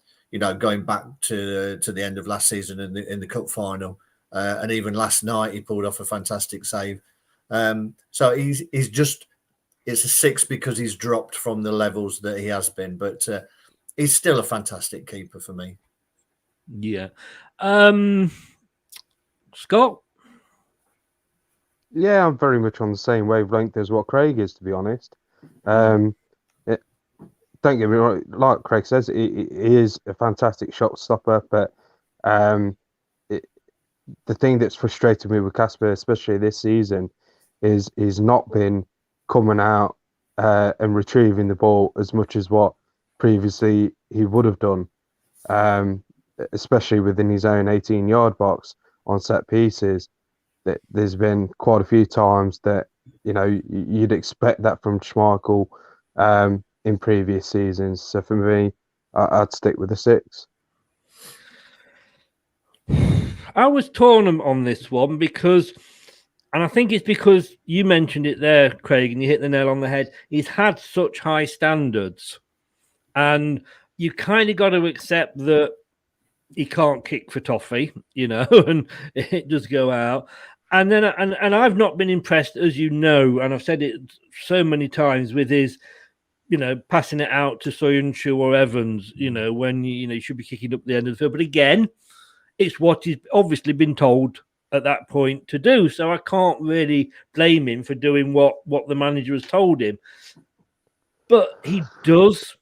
back to the end of last season in the cup final, and even last night he pulled off a fantastic save. So he's just, it's a 6 because he's dropped from the levels that he has been, but he's still a fantastic keeper for me. Yeah, Scott. Yeah, I'm very much on the same wavelength as what Craig is, to be honest. Don't get me wrong, like Craig says, he is a fantastic shot stopper, but the thing that's frustrated me with Kasper, especially this season, is he's not been coming out and retrieving the ball as much as what previously he would have done, especially within his own 18-yard box on set pieces. There's been quite a few times that you'd expect that from Schmeichel in previous seasons. So for me, I'd stick with the 6. I was torn on this one because, and I think it's because you mentioned it there, Craig, and you hit the nail on the head. He's had such high standards, and you kind of got to accept that he can't kick for toffee, and it does go out. And then, and I've not been impressed, as you know, and I've said it so many times with his, passing it out to Soyuncu or Evans, when you should be kicking up the end of the field. But again, it's what he's obviously been told at that point to do. So I can't really blame him for doing what the manager has told him. But he does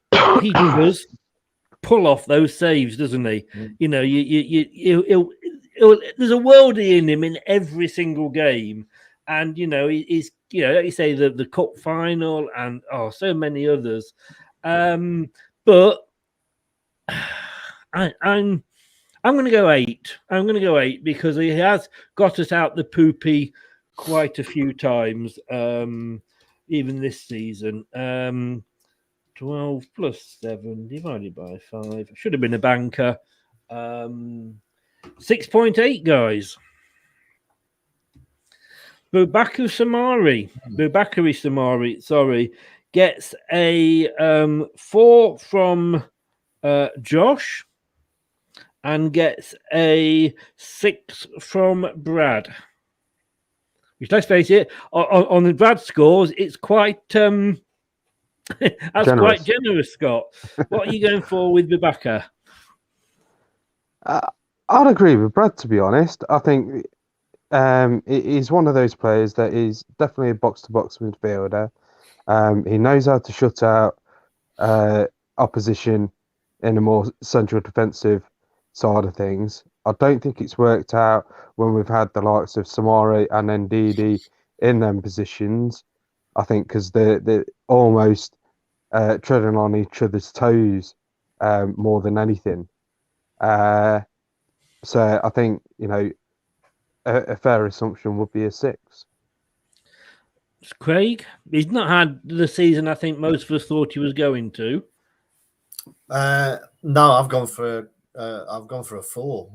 pull off those saves, doesn't he? There's a worldie in him in every single game, and he's like you say, the cup final and so many others. But I'm going to go 8. I'm going to go 8 because he has got us out the poopy quite a few times, even this season. 12 plus 7 divided by 5 should have been a banker. 6.8, guys. Bubakari Samari, gets a 4 from Josh and gets a 6 from Brad. Which, let's face it, on the Brad scores, it's quite that's generous. Quite generous, Scott. What are you going for with Bubakari? I'd agree with Brad, to be honest. I think he's one of those players that is definitely a box-to-box midfielder. He knows how to shut out opposition in a more central defensive side of things. I don't think it's worked out when we've had the likes of Samari and Ndidi in them positions. I think because they're almost treading on each other's toes more than anything. So I think, a fair assumption would be a 6. Craig, he's not had the season I think most of us thought he was going to. No, I've gone for a 4.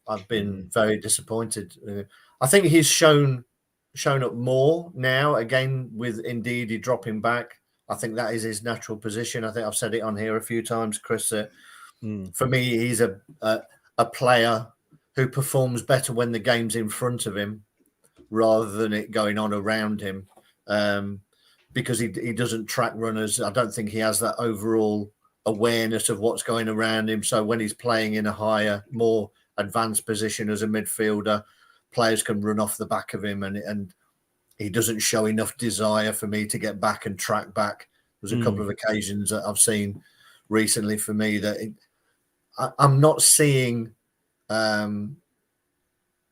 I've been very disappointed. I think he's shown up more now. Again, with Ndidi dropping back, I think that is his natural position. I think I've said it on here a few times, Chris. For me, he's a player who performs better when the game's in front of him rather than it going on around him. because he doesn't track runners. I don't think he has that overall awareness of what's going around him. So when he's playing in a higher, more advanced position as a midfielder, players can run off the back of him, and he doesn't show enough desire for me to get back and track back. There's a couple of occasions that I've seen recently for me that I'm not seeing the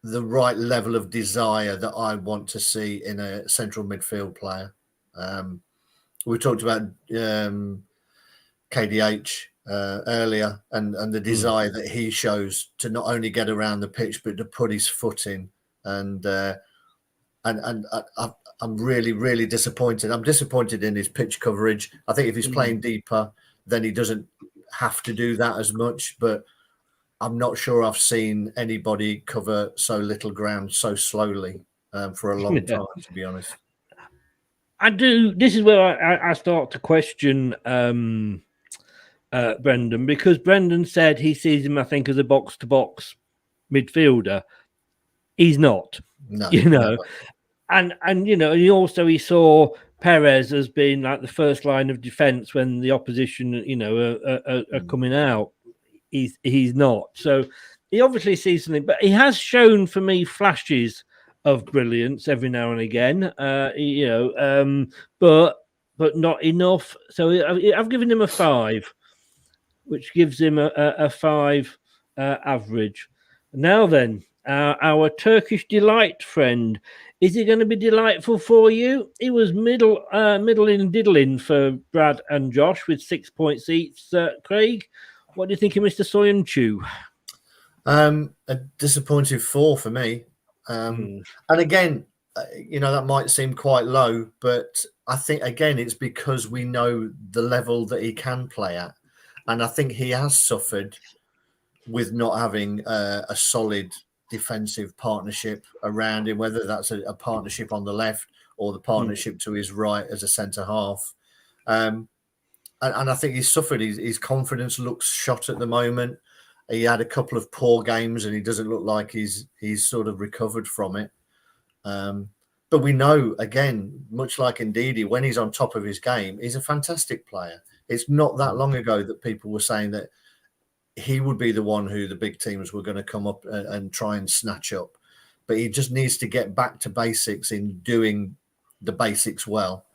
right level of desire that I want to see in a central midfield player. We talked about KDH earlier and the desire that he shows to not only get around the pitch but to put his foot in, and I'm really, really disappointed. I'm disappointed in his pitch coverage. I think if he's playing deeper, then he doesn't have to do that as much, but I'm not sure I've seen anybody cover so little ground so slowly for a long time, to be honest. I do. This is where I start to question Brendan, because Brendan said he sees him, I think, as a box-to-box midfielder. He's not, no, you know. Never. And you know, he saw Perez as being like the first line of defence when the opposition, you know, are coming out. He's not. So he obviously sees something, but he has shown for me flashes of brilliance every now and again. You know, but not enough. So I've given him a 5, which gives him a 5 average. Now then, our Turkish delight friend. Is he going to be delightful for you? He was middling diddling for Brad and Josh with 6 points each. Craig, what do you think of Mr. Soyuncu? A disappointing 4 for me. And again, you know, that might seem quite low, but I think, again, it's because we know the level that he can play at. And I think he has suffered with not having a solid defensive partnership around him, whether that's a partnership on the left or the partnership to his right as a centre half. And I think he's suffered. His confidence looks shot at the moment. He had a couple of poor games and he doesn't look like he's sort of recovered from it. But we know, again, much like Ndidi, when he's on top of his game, he's a fantastic player. It's not that long ago that people were saying that he would be the one who the big teams were going to come up and try and snatch up. But he just needs to get back to basics in doing the basics well,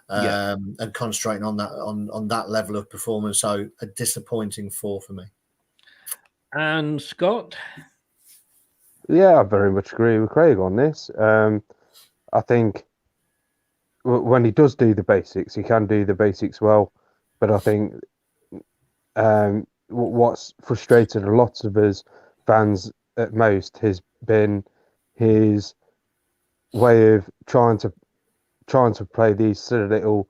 and concentrating on that level of performance. So a disappointing 4 for me. And Scott? Yeah, I very much agree with Craig on this. I think when he does do the basics, he can do the basics well. But I think what's frustrated a lot of us fans at most has been his way of trying to play these sort of little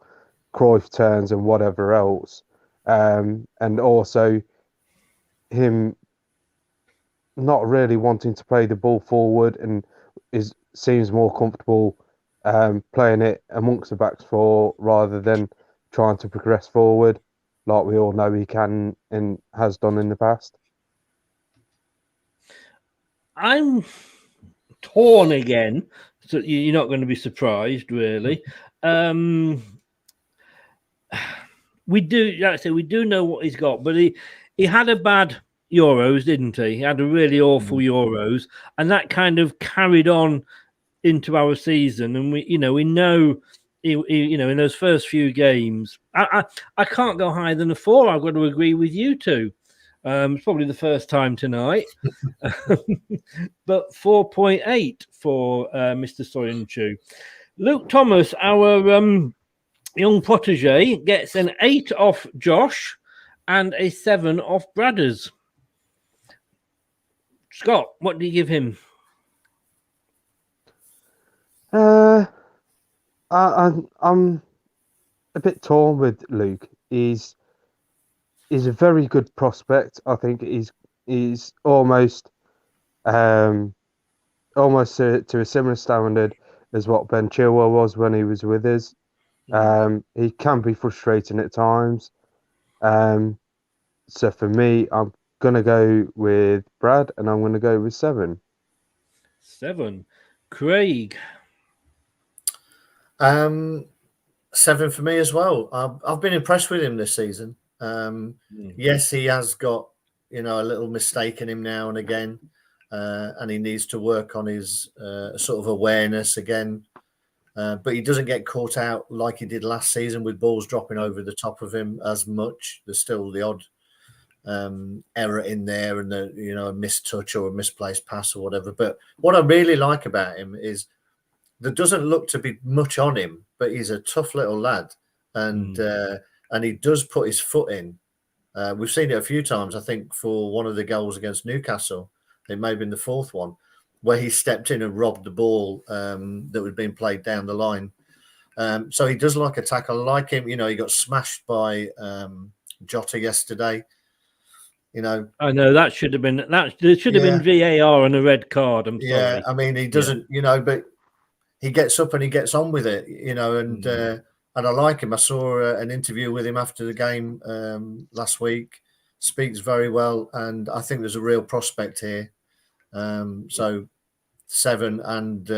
Cruyff turns and whatever else, and also him not really wanting to play the ball forward and seems more comfortable playing it amongst the backs 4 rather than trying to progress forward, like we all know he can and has done in the past. I'm torn again, so you're not going to be surprised, really. We do, like I say, we do know what he's got, but he had a bad Euros, didn't he? He had a really awful Euros, and that kind of carried on into our season. And we know, in those first few games, I can't go higher than a 4. I've got to agree with you two. It's probably the first time tonight, but 4.8 for Mr. Soyuncu. Luke Thomas, our young protege, gets an 8 off Josh and a 7 off Bradders. Scott, what do you give him? I'm a bit torn with Luke. He's a very good prospect. I think he's almost to a similar standard as what Ben Chilwell was when he was with us. He can be frustrating at times. So for me, I'm going to go with Brad, and I'm going to go with 7. 7. Craig. 7 for me as well. I've been impressed with him this season. Yes, he has got a little mistake in him now and again, and he needs to work on his sort of awareness again. But he doesn't get caught out like he did last season with balls dropping over the top of him as much. There's still the odd error in there and a missed touch or a misplaced pass or whatever. But what I really like about him is there doesn't look to be much on him, but he's a tough little lad, and he does put his foot in. We've seen it a few times. I think for one of the goals against Newcastle, it may have been the fourth one, where he stepped in and robbed the ball that was being played down the line. So he does like a tackle. I like him. He got smashed by Jota yesterday. I know that should have been There should have been VAR and a red card. I'm sorry. Yeah, I mean he doesn't, but he gets up and he gets on with it, and I like him. I saw an interview with him after the game last week. Speaks very well, and I think there's a real prospect here. So 7 and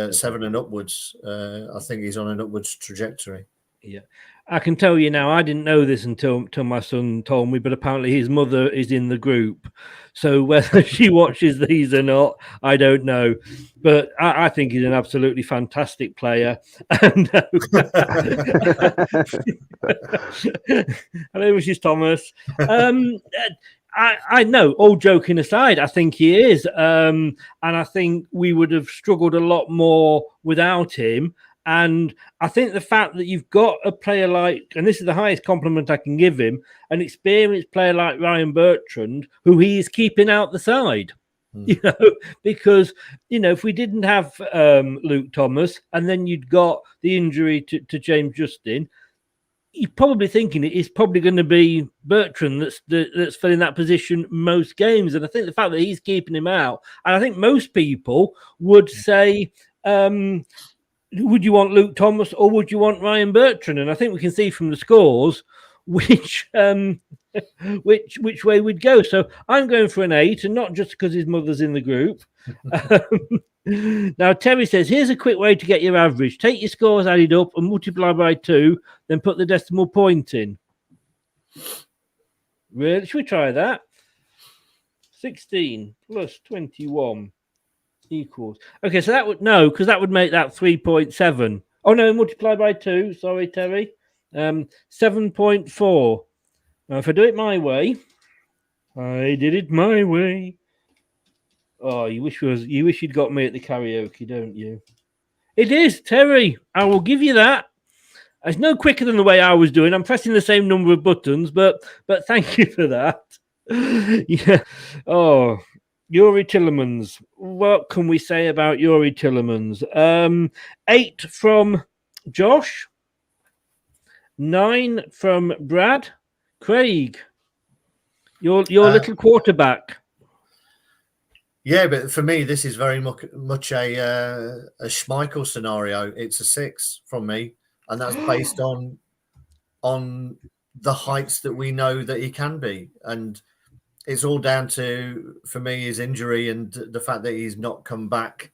upwards. I think he's on an upwards trajectory. Yeah, I can tell you now. I didn't know this until my son told me, but apparently his mother is in the group. So whether she watches these or not, I don't know. But I think he's an absolutely fantastic player. And, hello, Mrs. Thomas. I know, all joking aside, I think he is. And I think we would have struggled a lot more without him. And I think the fact that you've got a player like, and this is the highest compliment I can give him, an experienced player like Ryan Bertrand, who he is keeping out the side, because, if we didn't have Luke Thomas and then you'd got the injury to James Justin, you're probably thinking it is probably going to be Bertrand that's filling that position most games. And I think the fact that he's keeping him out, and I think most people would say, would you want Luke Thomas or would you want Ryan Bertrand? And I think we can see from the scores which way we'd go. So I'm going for an 8, and not just because his mother's in the group. Now, Terry says, here's a quick way to get your average. Take your scores added up and multiply by 2, then put the decimal point in. Really? Should we try that? 16 plus 21 equals. Okay, so that would, no, because that would make that 3.7. Oh, no, multiply by 2. Sorry, Terry. 7.4. Now, if I do it my way, I did it my way. Oh, you wish you'd got me at the karaoke, don't you? It is, Terry. I will give you that. It's no quicker than the way I was doing. I'm pressing the same number of buttons, but thank you for that. Yeah. Oh, Yuri Tillemans. What can we say about Yuri Tillemans? 8 from Josh. 9 from Brad. Craig, your little quarterback. Yeah, but for me, this is very much a Schmeichel scenario. It's a 6 from me, and that's based on the heights that we know that he can be, and it's all down to, for me, his injury and the fact that he's not come back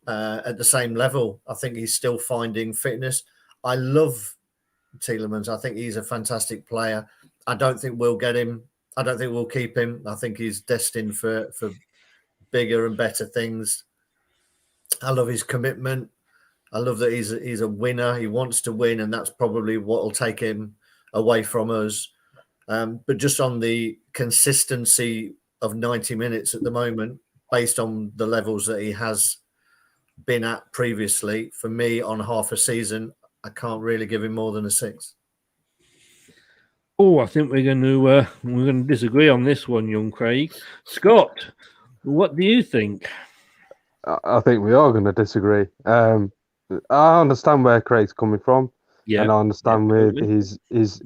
at the same level. I think he's still finding fitness. I love Tillemans. I think he's a fantastic player. I don't think we'll get him. I don't think we'll keep him. I think he's destined for bigger and better things. I love his commitment. I love that he's a winner. He wants to win, and that's probably what will take him away from us. But just on the consistency of 90 minutes at the moment, based on the levels that he has been at previously, for me, on half a season, I can't really give him more than a 6. Oh, I think we're going to disagree on this one, young Craig. Scott, what do you think? I think we are going to disagree. I understand where Craig's coming from, and I understand with his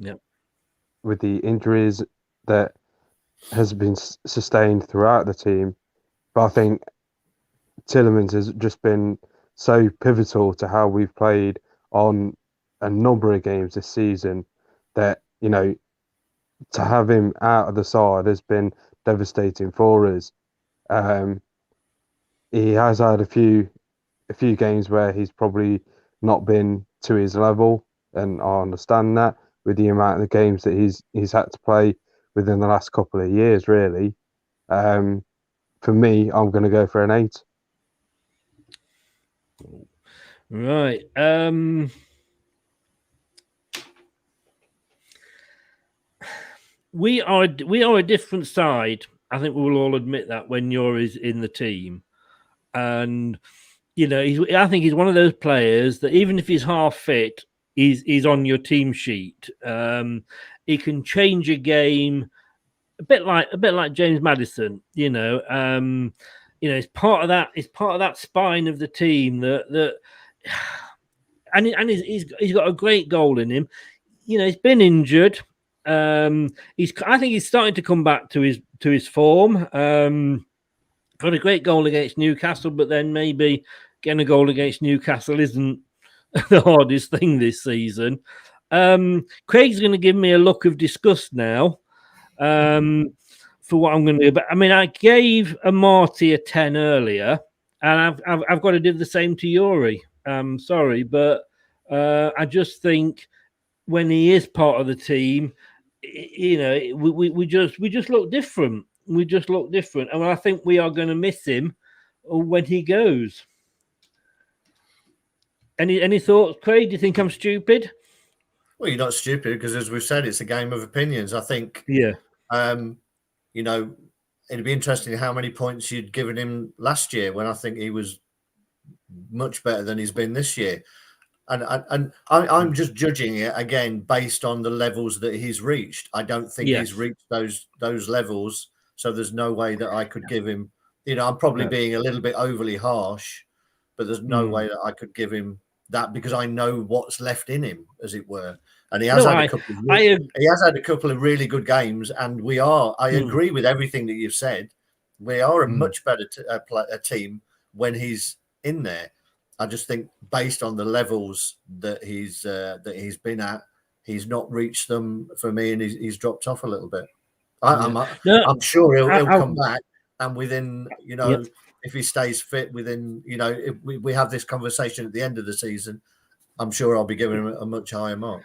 with the injuries that has been sustained throughout the team. But I think Tillemans has just been so pivotal to how we've played on a number of games this season that, to have him out of the side has been devastating for us. He has had a few games where he's probably not been to his level, and I understand that with the amount of games that he's had to play within the last couple of years, really. For me, I'm going to go for an 8. Right. We are a different side. I think we will all admit that when Yuri's in the team, and I think he's one of those players that even if he's half fit, he's on your team sheet. He can change a game a bit like James Maddison. It's part of that. It's part of that spine of the team and he's got a great goal in him. He's been injured. I think he's starting to come back to his form. Got a great goal against Newcastle, but then maybe getting a goal against Newcastle isn't the hardest thing this season. Craig's going to give me a look of disgust now for what I'm going to do. But I mean, I gave Marty a 10 earlier, and I've got to do the same to Yuri. Sorry, but I just think when he is part of the team, we just look different. We just look different, and I think we are going to miss him when he goes. Any thoughts, Craig? Do you think I'm stupid? Well, you're not stupid because, as we've said, it's a game of opinions. I think, it'd be interesting how many points you'd given him last year when I think he was much better than he's been this year. And I'm just judging it again based on the levels that he's reached. I don't think he's reached those levels, so there's no way that I could give him. I'm probably being a little bit overly harsh, but there's no way that I could give him that because I know what's left in him, as it were. And he has had a couple of really good games, and we are. I agree with everything that you've said. We are a much better team when he's in there. I just think based on the levels that he's been at, he's not reached them for me, and he's dropped off a little bit. I'm sure he'll come back, and within if he stays fit, within if we have this conversation at the end of the season, I'm sure I'll be giving him a much higher mark.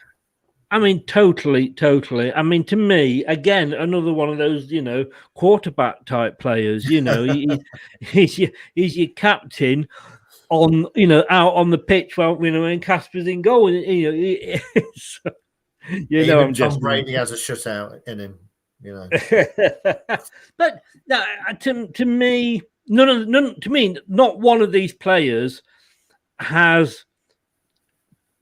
I mean, totally. I mean, to me, again, another one of those, quarterback type players. He's your captain on, out on the pitch while when Casper's in goal. Even Tom Brady has a shutout in him. But no, to me, not one of these players has,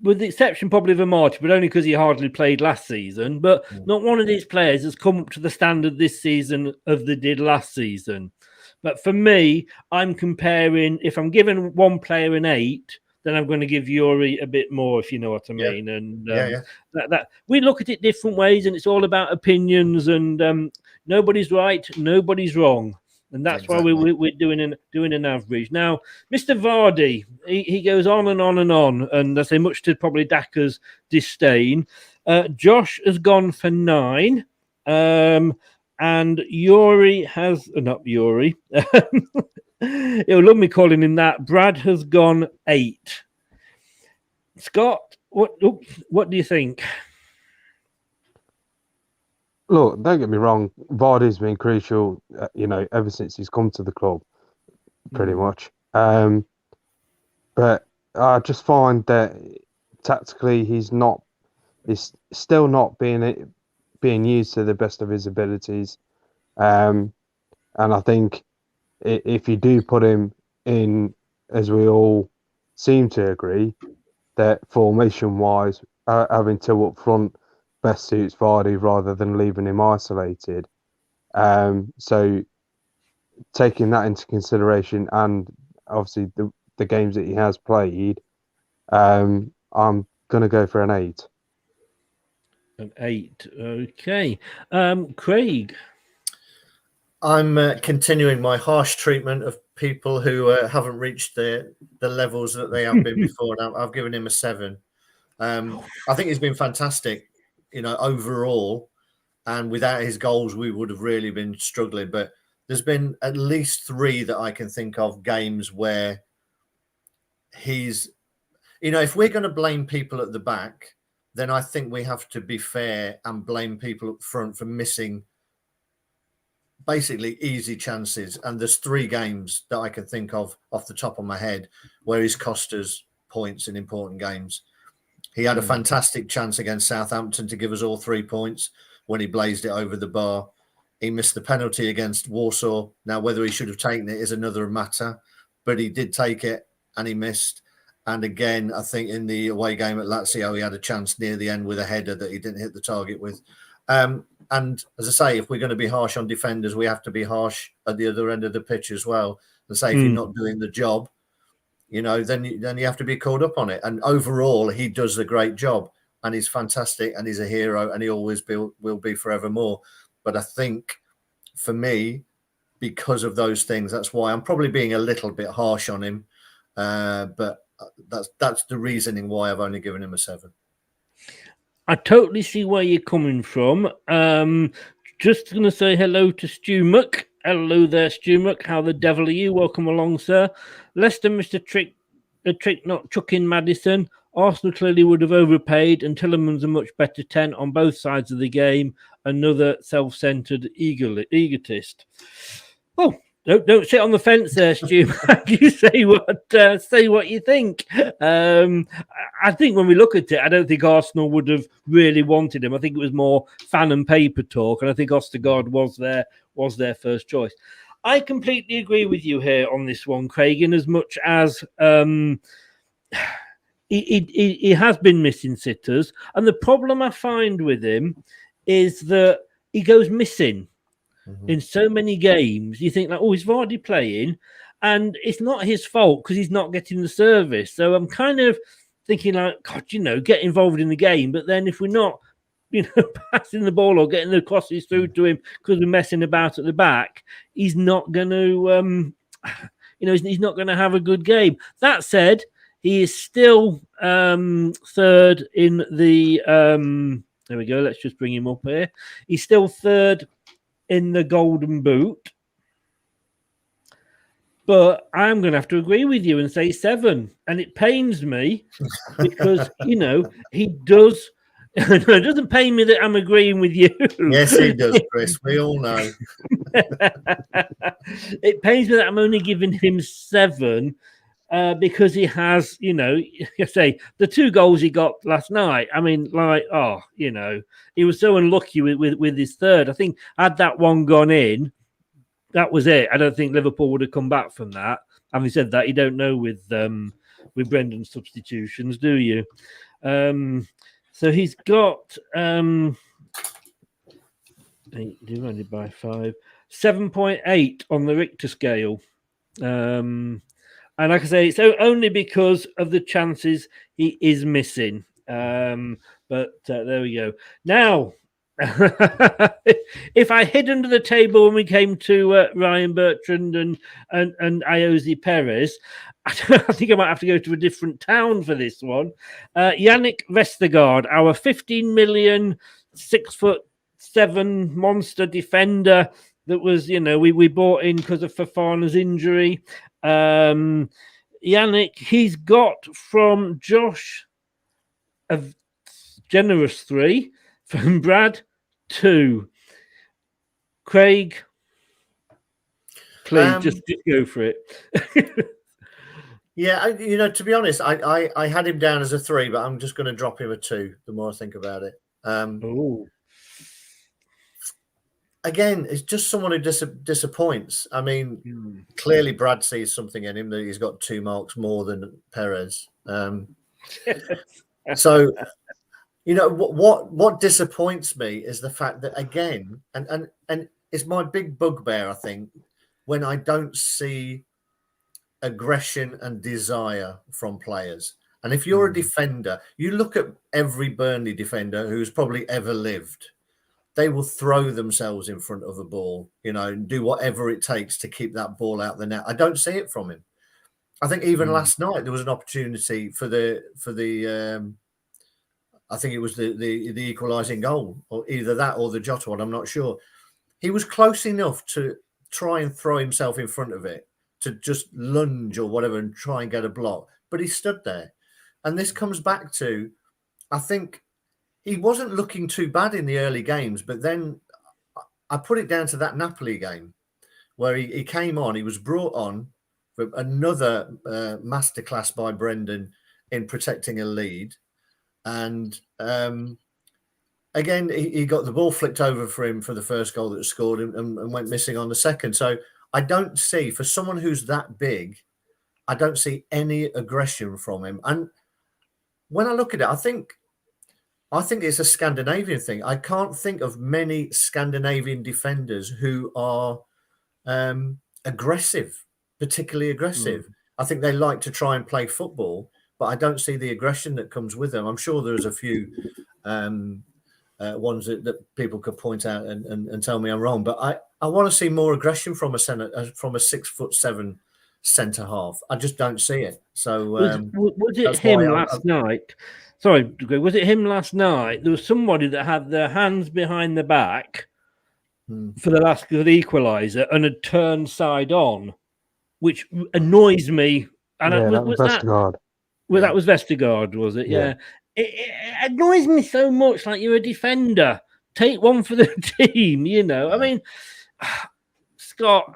with the exception probably of Marty, but only because he hardly played last season. But not one of these players has come up to the standard this season of they did last season. But for me, I'm comparing. If I'm giving one player an 8, then I'm going to give Yuri a bit more, if you know what I mean. Yeah. And that we look at it different ways, and it's all about opinions. And nobody's right, nobody's wrong. And that's why we're doing an average. Now, Mr. Vardy, he goes on and on and on, and I say much to probably Daka's disdain. Josh has gone for 9, and Yuri has not Yuri. He'll love me calling him that. Brad has gone 8. Scott, what do you think? Look, don't get me wrong. Vardy's been crucial, ever since he's come to the club, pretty much. But I just find that tactically, he's still not being used to the best of his abilities. And I think if you do put him in, as we all seem to agree, that formation-wise, having 2 up front best suits Vardy rather than leaving him isolated. So taking that into consideration, and obviously the games that he has played, I'm going to go for an 8. An 8, okay. Craig? I'm continuing my harsh treatment of people who haven't reached the levels that they have been before. And I've given him a 7. I think he's been fantastic, overall, and without his goals, we would have really been struggling. But there's been at least 3 that I can think of games where he's, if we're going to blame people at the back, then I think we have to be fair and blame people up front for missing basically easy chances. And there's 3 games that I can think of off the top of my head where he's cost us points in important games. He had a fantastic chance against Southampton to give us all 3 points when he blazed it over the bar. He missed the penalty against Warsaw. Now, whether he should have taken it is another matter, but he did take it and he missed. And again, I think in the away game at Lazio, he had a chance near the end with a header that he didn't hit the target with. And as I say, if we're going to be harsh on defenders, we have to be harsh at the other end of the pitch as well. And say, if you're not doing the job, you know, then you have to be called up on it. And overall, he does a great job and he's fantastic and he's a hero and he always will be forevermore. But I think for me, because of those things, that's why I'm probably being a little bit harsh on him. But that's the reasoning why I've only given him a 7. I totally see where you're coming from. Just going to say hello to Stu Muck. Hello there, Stu Muck. How the devil are you? Welcome along, sir. Leicester missed a trick not chucking Maddison. Arsenal clearly would have overpaid, and Tillerman's a much better 10 on both sides of the game. Another self-centered egotist. Oh, don't sit on the fence there, Stu. You say what you think. I think when we look at it, I don't think Arsenal would have really wanted him. I think it was more fan and paper talk, and I think Ostergaard was their first choice. I completely agree with you here on this one, Craig, in as much as he has been missing sitters, and the problem I find with him is that he goes missing. In so many games, you think like, oh, he's already playing, and it's not his fault because he's not getting the service. So I'm kind of thinking like, God, get involved in the game. But then if we're not, passing the ball or getting the crosses through to him because we're messing about at the back, he's not going to, he's not going to have a good game. That said, he is still third in the. There we go. Let's just bring him up here. He's still third in the Golden Boot, but I'm going to have to agree with you and say 7, and it pains me because he does. It doesn't pain me that I'm agreeing with you. Yes, he does, Chris. We all know. It pains me that I'm only giving him 7 because he has, I say the 2 goals he got last night. I mean, he was so unlucky with his third. I think had that one gone in, that was it. I don't think Liverpool would have come back from that. Having said that, you don't know with Brendan's substitutions, do you? So he's got 8 divided by 5, 7.8 on the Richter scale. And like I say, it's only because of the chances he is missing. But there we go. Now, if I hid under the table when we came to Ryan Bertrand and Iosi Perez, I think I might have to go to a different town for this one. Yannick Vestergaard, our 15 million, 6'7" monster defender that was, we bought in because of Fofana's injury. Yannick, he's got from Josh a generous 3, from Brad 2. Craig, please just go for it. Yeah, to be honest, I had him down as a 3, but I'm just going to drop him a 2 the more I think about it. Again, it's just someone who disappoints. I mean, clearly Brad sees something in him that he's got 2 marks more than Perez. So, what disappoints me is the fact that, again, and it's my big bugbear, I think, when I don't see aggression and desire from players. And if you're a defender, you look at every Burnley defender who's probably ever lived. They will throw themselves in front of a ball, and do whatever it takes to keep that ball out the net. I don't see it from him. I think even last night there was an opportunity for the I think it was the equalising goal, or either that or the Jota one. I'm not sure. He was close enough to try and throw himself in front of it, to just lunge or whatever and try and get a block, but he stood there. And this comes back to, I think he wasn't looking too bad in the early games, but then I put it down to that Napoli game where he came on. He was brought on for another masterclass by Brendan in protecting a lead. And again, he got the ball flicked over for him for the first goal that was scored and went missing on the second. So I don't see, for someone who's that big, I don't see any aggression from him. And when I look at it, I think it's a Scandinavian thing. I can't think of many Scandinavian defenders who are aggressive, particularly aggressive. I think they like to try and play football, but I don't see the aggression that comes with them. I'm sure there's a few ones that people could point out and tell me I'm wrong, but I want to see more aggression from a 6'7" centre half. I just don't see it. So was it him last night? Sorry, was it him last night? There was somebody that had their hands behind the back for the last good equaliser and had turned side on, which annoys me. And that was Vestergaard. Well, that was Vestergaard, was it? Yeah. It annoys me so much. Like, you're a defender. Take one for the team, you know. I mean, Scott,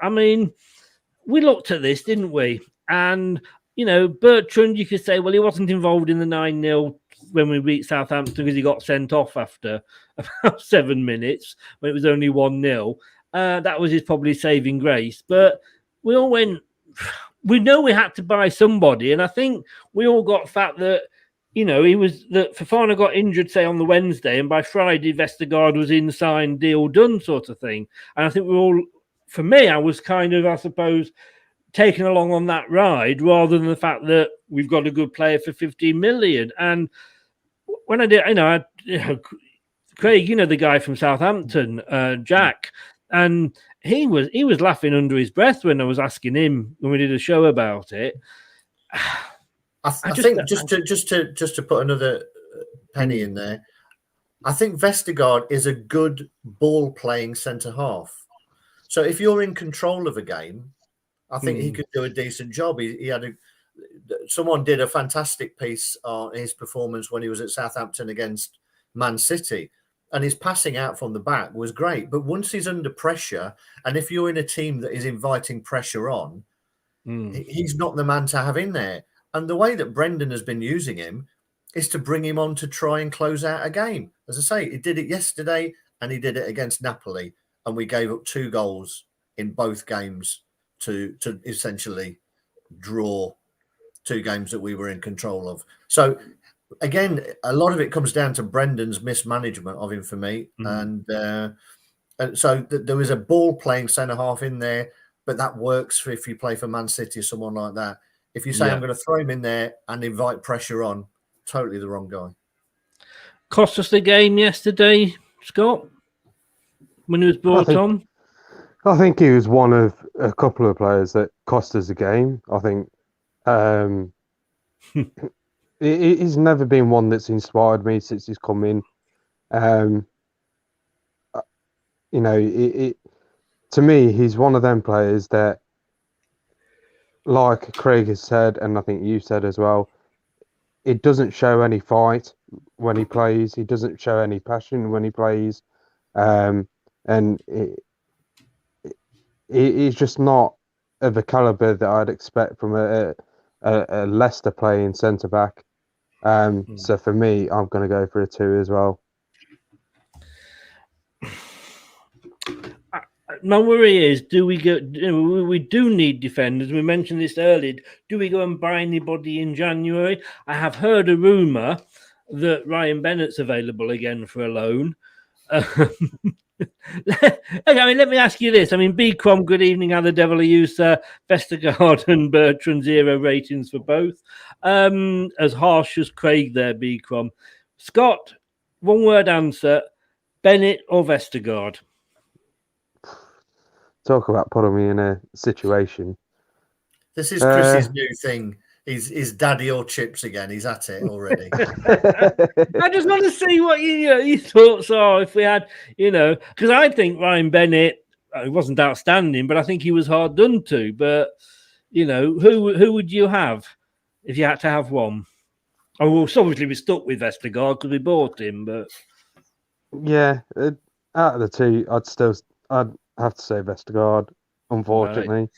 we looked at this, didn't we? And, you know, Bertrand, you could say, well, he wasn't involved in the 9-0 when we beat Southampton because he got sent off after about 7 minutes when it was only 1-0. That was his probably saving grace. But we all went, we know we had to buy somebody. And I think we all got the fact that, you know, Fofana got injured, say, on the Wednesday, and by Friday, Vestergaard was in, signed, deal done sort of thing. And I think for me, I was kind of, I suppose, taken along on that ride rather than the fact that we've got a good player for 15 million. And when I did, Craig, you know, the guy from Southampton, Jack, and he was laughing under his breath when I was asking him when we did a show about it. I think just to put another penny in there, I think Vestergaard is a good ball playing centre half. So if you're in control of a game, I think he could do a decent job. Someone did a fantastic piece on his performance when he was at Southampton against Man City, and his passing out from the back was great. But once he's under pressure, and if you're in a team that is inviting pressure on, he's not the man to have in there. And the way that Brendan has been using him is to bring him on to try and close out a game. As I say, he did it yesterday and he did it against Napoli, and we gave up 2 goals in both games to essentially draw 2 games that we were in control of. So again, a lot of it comes down to Brendan's mismanagement of him for me. And so there was a ball playing centre half in there, but that works for if you play for Man City or someone like that. If you say I'm going to throw him in there and invite pressure on, totally the wrong guy. Cost us the game yesterday, Scott, when he was brought on. I think he was one of a couple of players that cost us the game. I think he's never been one that's inspired me since he's come in. You know, to me, he's one of them players that, like Craig has said, and I think you said as well, it doesn't show any fight when he plays. He doesn't show any passion when he plays. And he's just not of a calibre that I'd expect from a Leicester playing centre-back. So for me, I'm going to go for a 2 as well. My worry is, we do need defenders. We mentioned this earlier. Do we go and buy anybody in January? I have heard a rumour that Ryan Bennett's available again for a loan. Let me ask you this. B-Crom, good evening. How the devil are you, sir? Vestergaard and Bertrand, 0 ratings for both. As harsh as Craig there, B-Crom. Scott, one-word answer. Bennett or Vestergaard? Talk about putting me in a situation. This is Chris's new thing. He's daddy or chips again. He's at it already. I just want to see what your thoughts are if we had, because I think Ryan Bennett, he wasn't outstanding, but I think he was hard done to. But, who would you have if you had to have one? Oh, well, obviously we're stuck with Vestergaard because we bought him, but yeah, out of the two, I'd have to say Vestergaard. Unfortunately, right.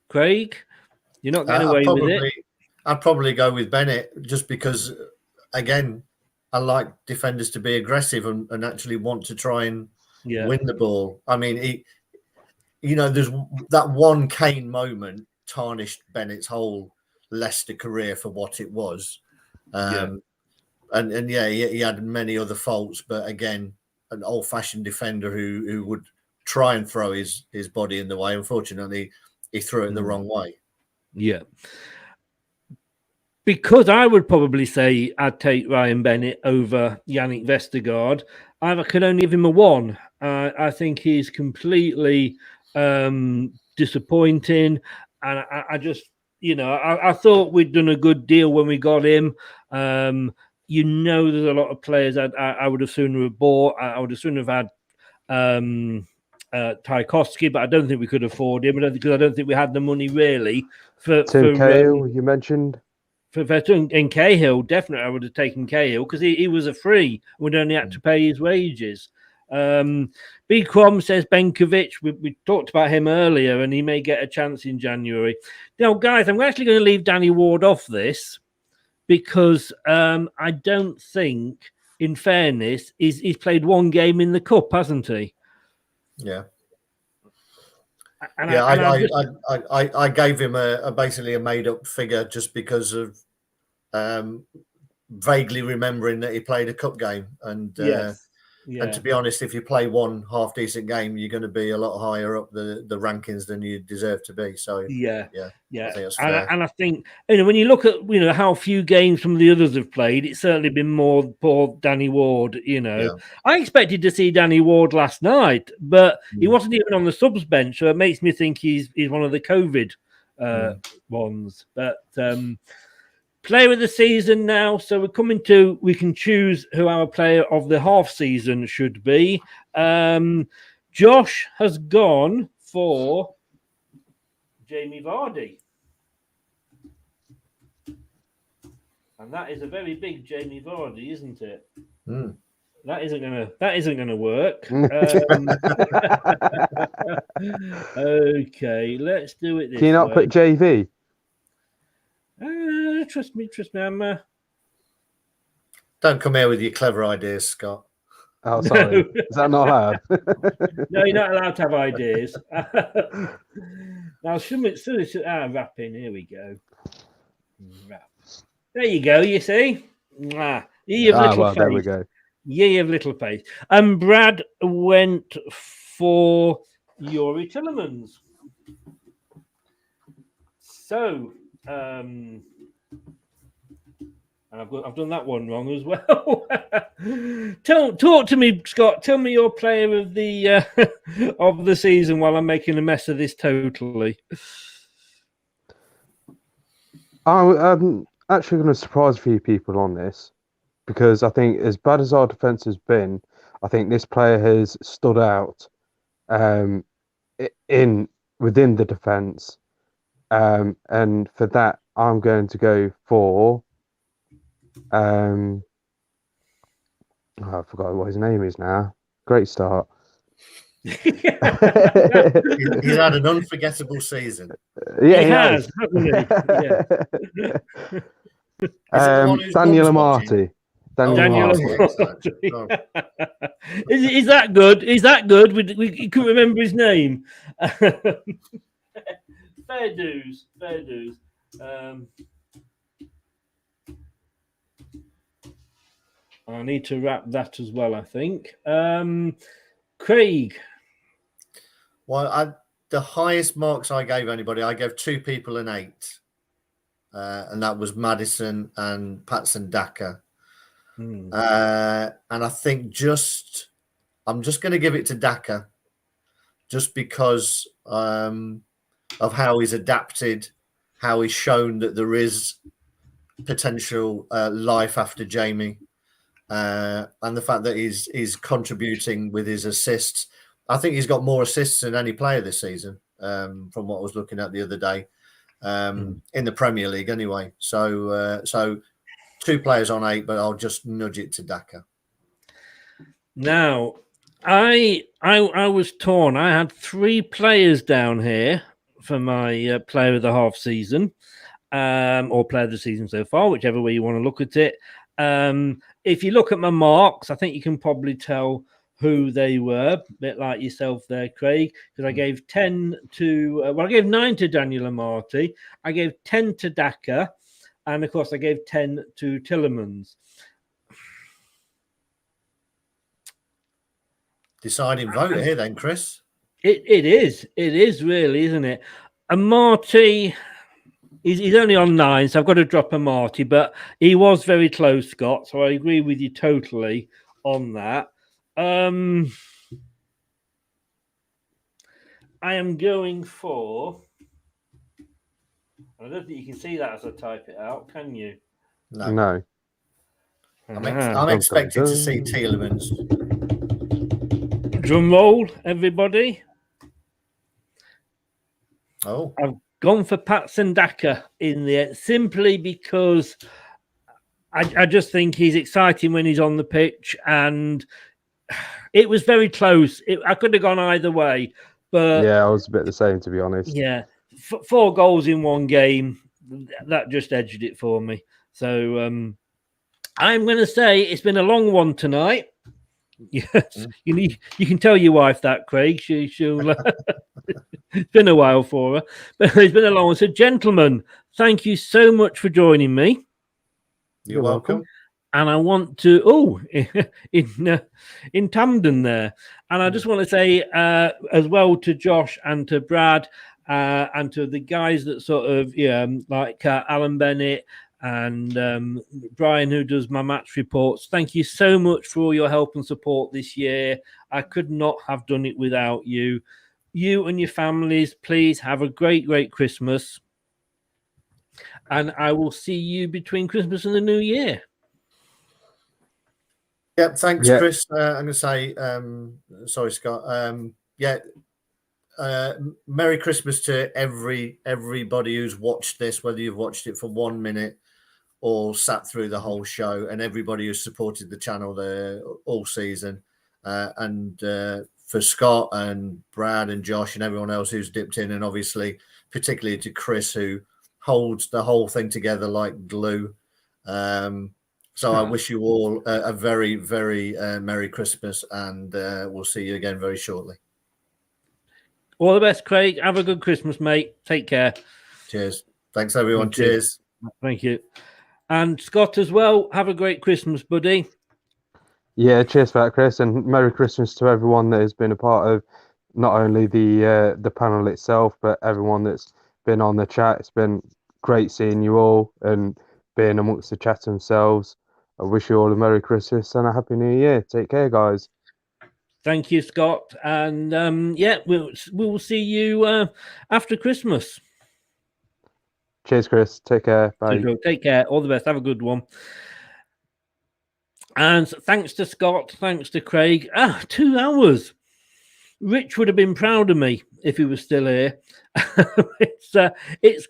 Craig, you're not getting away with it. I'd probably go with Bennett just because, again, I like defenders to be aggressive and actually want to try and win the ball. I mean, there's that one Kane moment tarnished Bennett's whole Leicester career for what it was. And he had many other faults, but again, an old-fashioned defender who would try and throw his body in the way. Unfortunately, he threw it the wrong way. Yeah. Because I would probably say I'd take Ryan Bennett over Yannick Vestergaard. I could only give him a 1. I think he's completely disappointing. And I just, I thought we'd done a good deal when we got him. There's a lot of players I would have sooner have bought. I would have sooner have had Tchaikovsky, but I don't think we could afford him. Because I don't think we had the money really for Cahill, you mentioned. For Veteran and Cahill, definitely I would have taken Cahill because he was a free. We'd only had to pay his wages. B. Crom says Benkovic. We talked about him earlier, and he may get a chance in January. Now, guys, I'm actually going to leave Danny Ward off this because I don't think, in fairness, he's played one game in the cup, hasn't he? Yeah. And I gave him basically a made-up figure just because of vaguely remembering that he played a cup game. And and to be honest, if you play one half-decent game, you're going to be a lot higher up the rankings than you deserve to be. So I think that's fair. And I think when you look at how few games some of the others have played, it's certainly been more poor Danny Ward. I expected to see Danny Ward last night, but he wasn't even on the subs bench, so it makes me think he's one of the COVID ones. But player of the season now, so we can choose who our player of the half season should be. Josh has gone for Jamie Vardy, and that is a very big Jamie Vardy, isn't it? That isn't gonna work. Okay, let's do it this way. Can you not put JV? Trust me. Don't come here with your clever ideas, Scott. Oh, sorry. No. Is that not allowed? No, you're not allowed to have ideas. Now, wrap in. Here we go. Wrap. There you go. You see? Ye of little faith. There we go. Ye of little faith. And Brad went for Yuri Tillemans. So, and I've done that one wrong as well. Talk to me, Scott. Tell me your player of the of the season while I'm making a mess of this totally. I'm actually going to surprise a few people on this because I think as bad as our defence has been, I think this player has stood out within the defence. And for that, I'm going to go for I forgot what his name is now. Great start. He's had an unforgettable season. Yeah, he has, hasn't he? Daniel Amati. Daniel Amati. Is that good? Is that good? We couldn't remember his name. Fair dues. I need to wrap that as well, I think. Craig. Well, the highest marks I gave anybody, I gave 2 people an 8. And that was Madison and Patsendaka. And I think I'm just going to give it to Daka just because of how he's adapted, how he's shown that there is potential life after Jamie. And the fact that he's contributing with his assists. I think he's got more assists than any player this season, from what I was looking at the other day, in the Premier League anyway. So 2 players on 8, but I'll just nudge it to Daka. Now, I was torn. I had 3 players down here for my player of the half season, or player of the season so far, whichever way you want to look at it. If you look at my marks, I think you can probably tell who they were, a bit like yourself there, Craig, because I gave 10 to, I gave 9 to Daniel Amati, I gave 10 to Daka, and of course I gave 10 to Tillemans. Deciding vote here then, Chris. It is really, isn't it? Amati, he's only on 9, so I've got to drop Amati, but he was very close, Scott, so I agree with you totally on that. I am going for, I don't think you can see that as I type it out, can you? No. I'm expecting to see Tielemans. Drum roll, everybody. Oh. I've gone for Patsendaka in there simply because I just think he's exciting when he's on the pitch, and it was very close. I could have gone either way, but yeah, I was a bit the same, to be honest. Yeah, 4 goals in one game, that just edged it for me. So I'm going to say it's been a long one tonight. Yes, you can tell your wife that, Craig. She'll. It's been a while for her, but it's been a long one. So, gentlemen, thank you so much for joining me. You're welcome. And I want to in Tamden there, and I just want to say as well to Josh and to Brad and to the guys that sort of like Alan Bennett and Bruyne, who does my match reports. Thank you so much for all your help and support this year. I could not have done it without you. You and your families, please have a great Christmas. And I will see you between Christmas and the New Year. Yeah, thanks, Chris. I'm going to say, sorry, Scott. Merry Christmas to everybody who's watched this, whether you've watched it for 1 minute or sat through the whole show, and everybody who's supported the channel there all season. And for Scott and Brad and Josh and everyone else who's dipped in, and obviously particularly to Chris, who holds the whole thing together like glue. So I wish you all a very Merry Christmas, and we'll see you again very shortly. All the best, Craig. Have a good Christmas, mate. Take care. Cheers. Thanks, everyone. Cheers. Thank you. And Scott as well. Have a great Christmas, buddy. Yeah, cheers for that, Chris, and Merry Christmas to everyone that has been a part of not only the panel itself, but everyone that's been on the chat. It's been great seeing you all and being amongst the chat themselves. I wish you all a Merry Christmas and a Happy New Year. Take care, guys. Thank you, Scott. And we'll see you after Christmas. Cheers, Chris. Take care. Bye. Take care. All the best. Have a good one. And thanks to Scott. Thanks to Craig. 2 hours. Rich would have been proud of me if he was still here. It's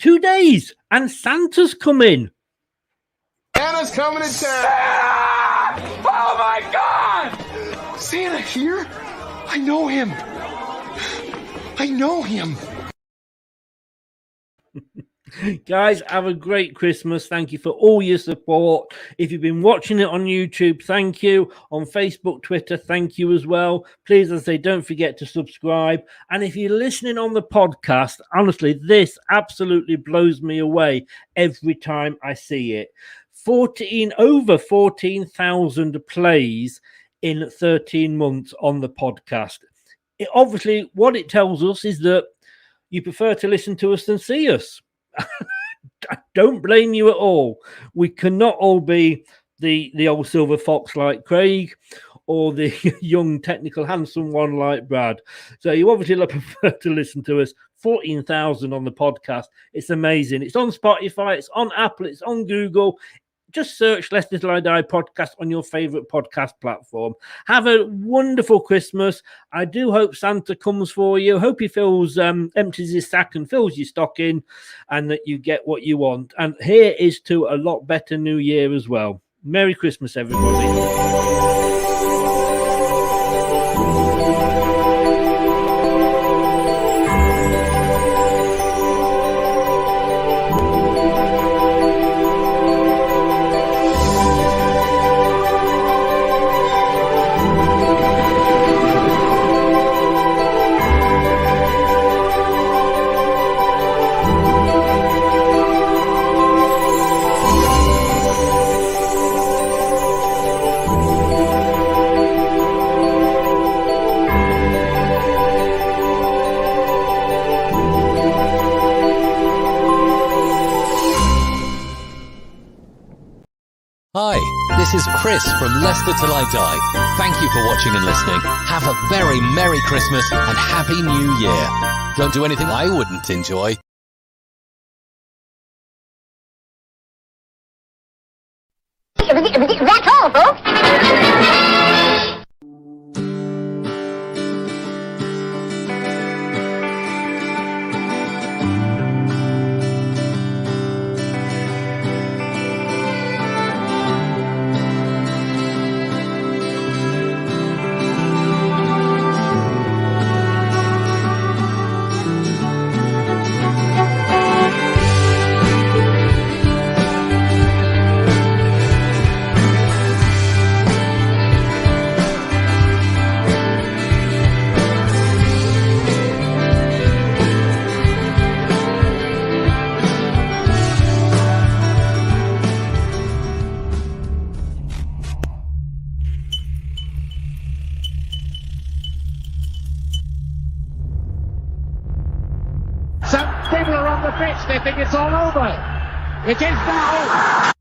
2 days, and Santa's coming. Santa's coming to town. Oh my God! Santa here? I know him. Guys, have a great Christmas. Thank you for all your support. If you've been watching it on YouTube, thank you. On Facebook, Twitter, thank you as well. Please, as I say, don't forget to subscribe. And if you're listening on the podcast, honestly, this absolutely blows me away every time I see it. Over 14,000 plays in 13 months on the podcast. Obviously, what it tells us is that you prefer to listen to us than see us. I don't blame you at all. We cannot all be the old silver fox like Craig or the young technical handsome one like Brad. So you obviously prefer to listen to us. 14,000 on the podcast. It's amazing. It's on Spotify. It's on Apple. It's on Google. just search Leicester Till I Die podcast on your favourite podcast platform. Have a wonderful Christmas. I do hope Santa comes for you. Hope he empties his sack and fills your stocking, and that you get what you want. And here is to a lot better New Year as well. Merry Christmas, everybody. Hi, this is Chris from Leicester Till I Die. Thank you for watching and listening. Have a very Merry Christmas and Happy New Year. Don't do anything I wouldn't enjoy. That's all, folks. Some people are on the pitch, they think it's all over. It is now.